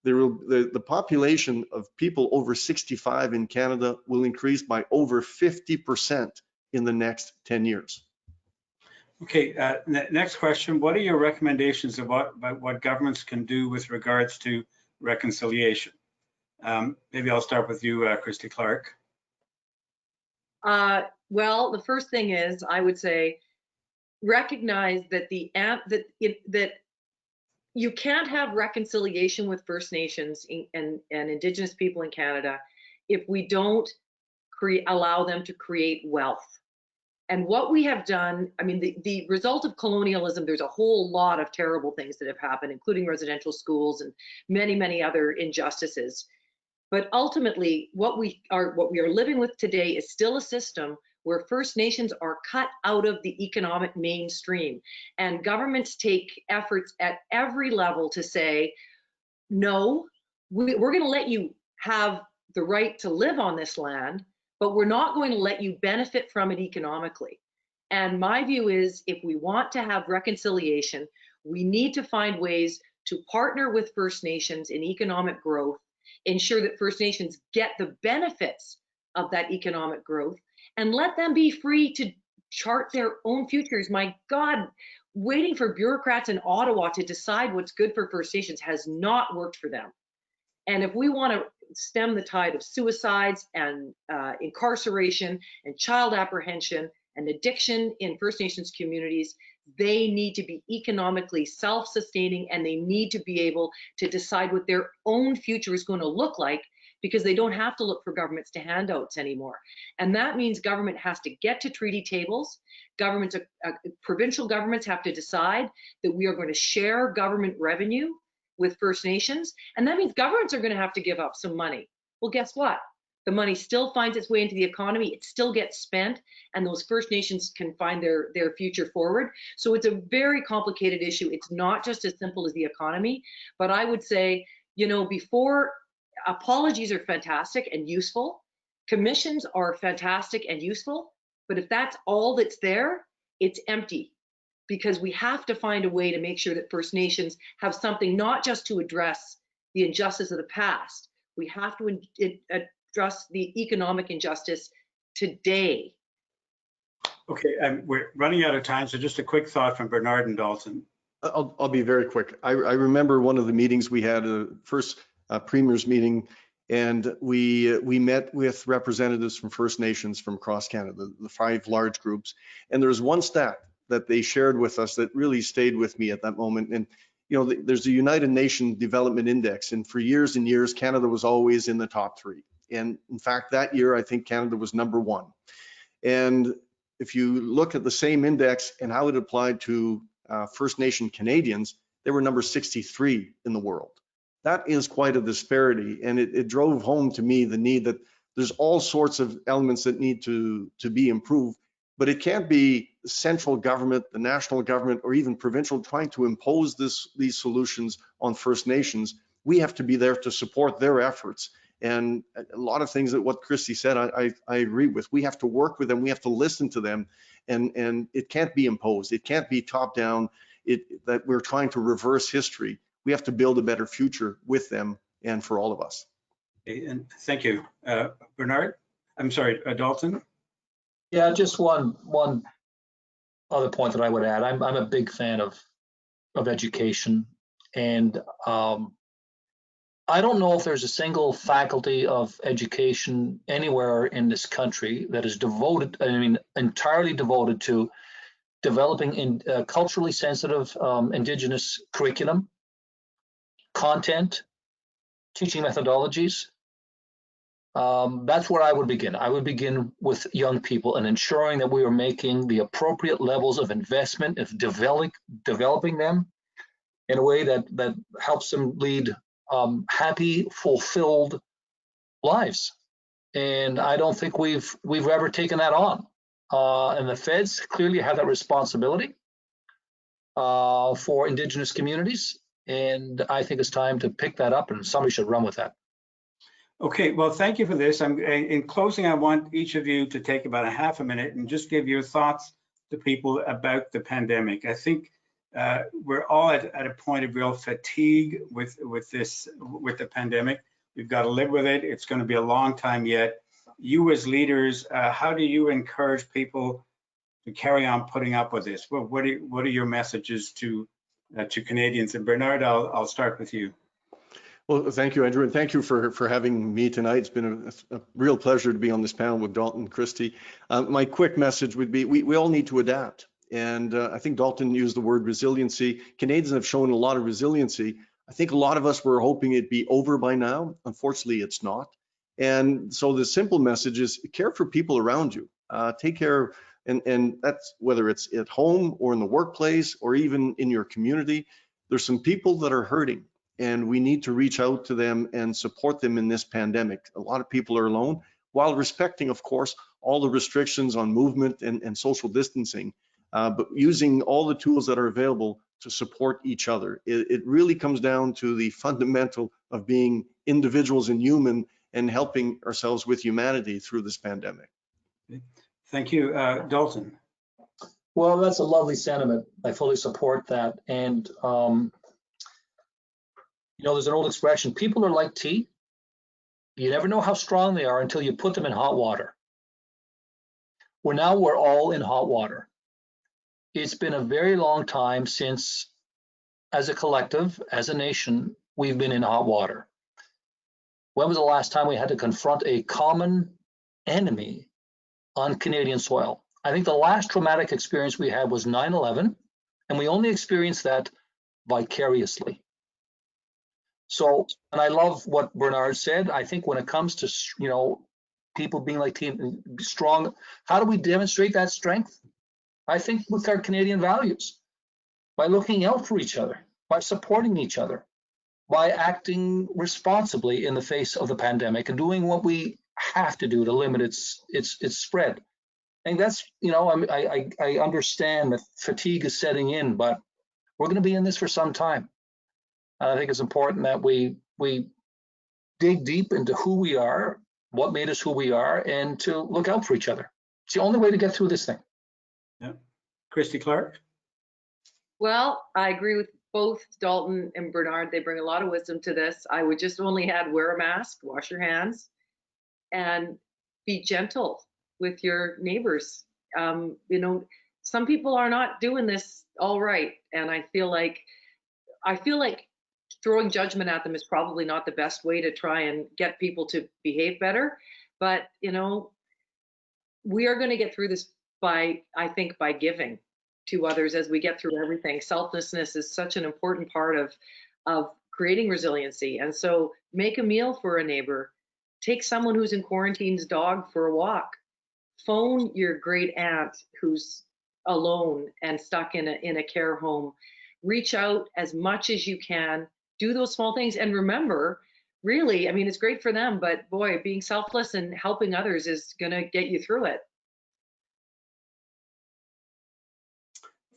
The population of people over 65 in Canada will increase by over 50% in the next 10 years. Okay, next question. What are your recommendations about what governments can do with regards to reconciliation? Maybe I'll start with you, Christy Clark. Well, the first thing is, I would say, recognize that that you can't have reconciliation with First Nations and Indigenous people in Canada if we don't allow them to create wealth. And what we have done, I mean, the result of colonialism, there's a whole lot of terrible things that have happened, including residential schools and many, many other injustices. But ultimately, what we are living with today is still a system where First Nations are cut out of the economic mainstream. And governments take efforts at every level to say, no, we're going to let you have the right to live on this land, but we're not going to let you benefit from it economically. And my view is, if we want to have reconciliation, we need to find ways to partner with First Nations in economic growth, ensure that First Nations get the benefits of that economic growth, and let them be free to chart their own futures. My God, waiting for bureaucrats in Ottawa to decide what's good for First Nations has not worked for them. And if we want to stem the tide of suicides and incarceration and child apprehension and addiction in First Nations communities, they need to be economically self-sustaining, and they need to be able to decide what their own future is going to look like, because they don't have to look for governments to handouts anymore. And that means government has to get to treaty tables. Provincial governments have to decide that we are going to share government revenue with First Nations. And that means governments are going to have to give up some money. Well, guess what? The money still finds its way into the economy. It still gets spent, and those First Nations can find their future forward. So it's a very complicated issue. It's not just as simple as the economy, but I would say, before, apologies are fantastic and useful. Commissions are fantastic and useful, but if that's all that's there, it's empty, because we have to find a way to make sure that First Nations have something, not just to address the injustice of the past. We have to address the economic injustice today. Okay, we're running out of time, so just a quick thought from Bernard and Dalton. I'll be very quick. I remember one of the meetings we had, first premier's meeting, and we met with representatives from First Nations from across Canada, the 5 large groups. And there was one stat that they shared with us that really stayed with me at that moment. And there's a United Nations Development Index, and for years and years, Canada was always in the top 3. And in fact, that year, I think Canada was number 1. And if you look at the same index and how it applied to First Nation Canadians, they were number 63 in the world. That is quite a disparity, and it drove home to me the need that there's all sorts of elements that need to be improved, but it can't be the central government, the national government, or even provincial trying to impose these solutions on First Nations. We have to be there to support their efforts. And a lot of things that what Christy said, I agree with. We have to work with them. We have to listen to them, and it can't be imposed. It can't be top down. That we're trying to reverse history. We have to build a better future with them and for all of us. And thank you, Bernard. I'm sorry, Dalton. Yeah, just one other point that I would add. I'm a big fan of education, and I don't know if there's a single faculty of education anywhere in this country that is entirely devoted to developing culturally sensitive Indigenous curriculum, content, teaching methodologies. That's where I would begin. I would begin with young people and ensuring that we are making the appropriate levels of investment, of developing them in a way that helps them lead happy, fulfilled lives. And I don't think we've ever taken that on. And the feds clearly have that responsibility for Indigenous communities. And I think it's time to pick that up, and somebody should run with that. Okay, well, thank you for this. In closing, I want each of you to take about a half a minute and just give your thoughts to people about the pandemic. I think we're all at a point of real fatigue with the pandemic. We've got to live with it. It's going to be a long time yet. You as leaders, how do you encourage people to carry on putting up with this? What are your messages to Canadians? And Bernard, I'll start with you. Well, thank you, Andrew, and thank you for having me tonight. It's been a real pleasure to be on this panel with Dalton and Christy. My quick message would be we all need to adapt. And I think Dalton used the word resiliency. Canadians have shown a lot of resiliency. I think a lot of us were hoping it'd be over by now. Unfortunately, it's not. And so the simple message is care for people around you. Take care, and that's whether it's at home or in the workplace or even in your community. There's some people that are hurting, and we need to reach out to them and support them in this pandemic. A lot of people are alone, while respecting, of course, all the restrictions on movement and social distancing, but using all the tools that are available to support each other. It really comes down to the fundamental of being individuals and human and helping ourselves with humanity through this pandemic. Thank you, Dalton. Well, that's a lovely sentiment. I fully support that. And there's an old expression, people are like tea. You never know how strong they are until you put them in hot water. We're all in hot water. It's been a very long time since, as a collective, as a nation, we've been in hot water. When was the last time we had to confront a common enemy on Canadian soil? I think the last traumatic experience we had was 9/11, and we only experienced that vicariously. So, and I love what Bernard said. I think when it comes to, people being like team strong, how do we demonstrate that strength? I think with our Canadian values, by looking out for each other, by supporting each other, by acting responsibly in the face of the pandemic and doing what we have to do to limit its spread. And that's, you know, I understand that fatigue is setting in, but we're going to be in this for some time. I think it's important that we dig deep into who we are, what made us who we are, and to look out for each other. It's the only way to get through this thing. Yeah. Christy Clark? Well, I agree with both Dalton and Bernard. They bring a lot of wisdom to this. I would just only add, wear a mask, wash your hands, and be gentle with your neighbors. You know, some people are not doing this all right, and I feel like throwing judgment at them is probably not the best way to try and get people to behave better. But, you know, we are going to get through this by giving to others as we get through everything. Selflessness is such an important part of creating resiliency. And so make a meal for a neighbor, take someone who's in quarantine's dog for a walk, phone your great aunt who's alone and stuck in a care home, reach out as much as you can, do those small things. And remember, really, I mean, it's great for them, but boy, being selfless and helping others is going to get you through it.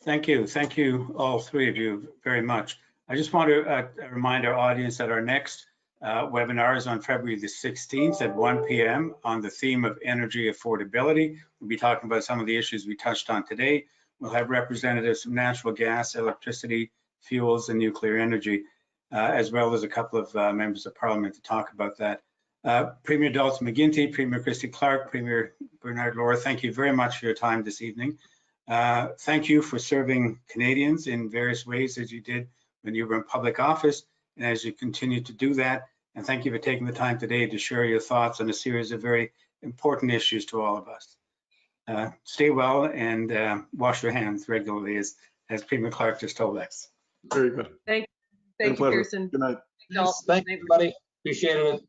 Thank you. Thank you, all three of you, very much. I just want to remind our audience that our next webinar is on February the 16th at 1 p.m. on the theme of energy affordability. We'll be talking about some of the issues we touched on today. We'll have representatives from natural gas, electricity, fuels, and nuclear energy, as well as a couple of members of Parliament to talk about that. Premier Dalton McGuinty, Premier Christy Clark, Premier Bernard Lohr, thank you very much for your time this evening. Thank you for serving Canadians in various ways as you did when you were in public office and as you continue to do that. And thank you for taking the time today to share your thoughts on a series of very important issues to all of us. Stay well and wash your hands regularly, as Premier Clark just told us. Very good. Thank you, Pearson. Good night. Thanks, everybody. Appreciate it.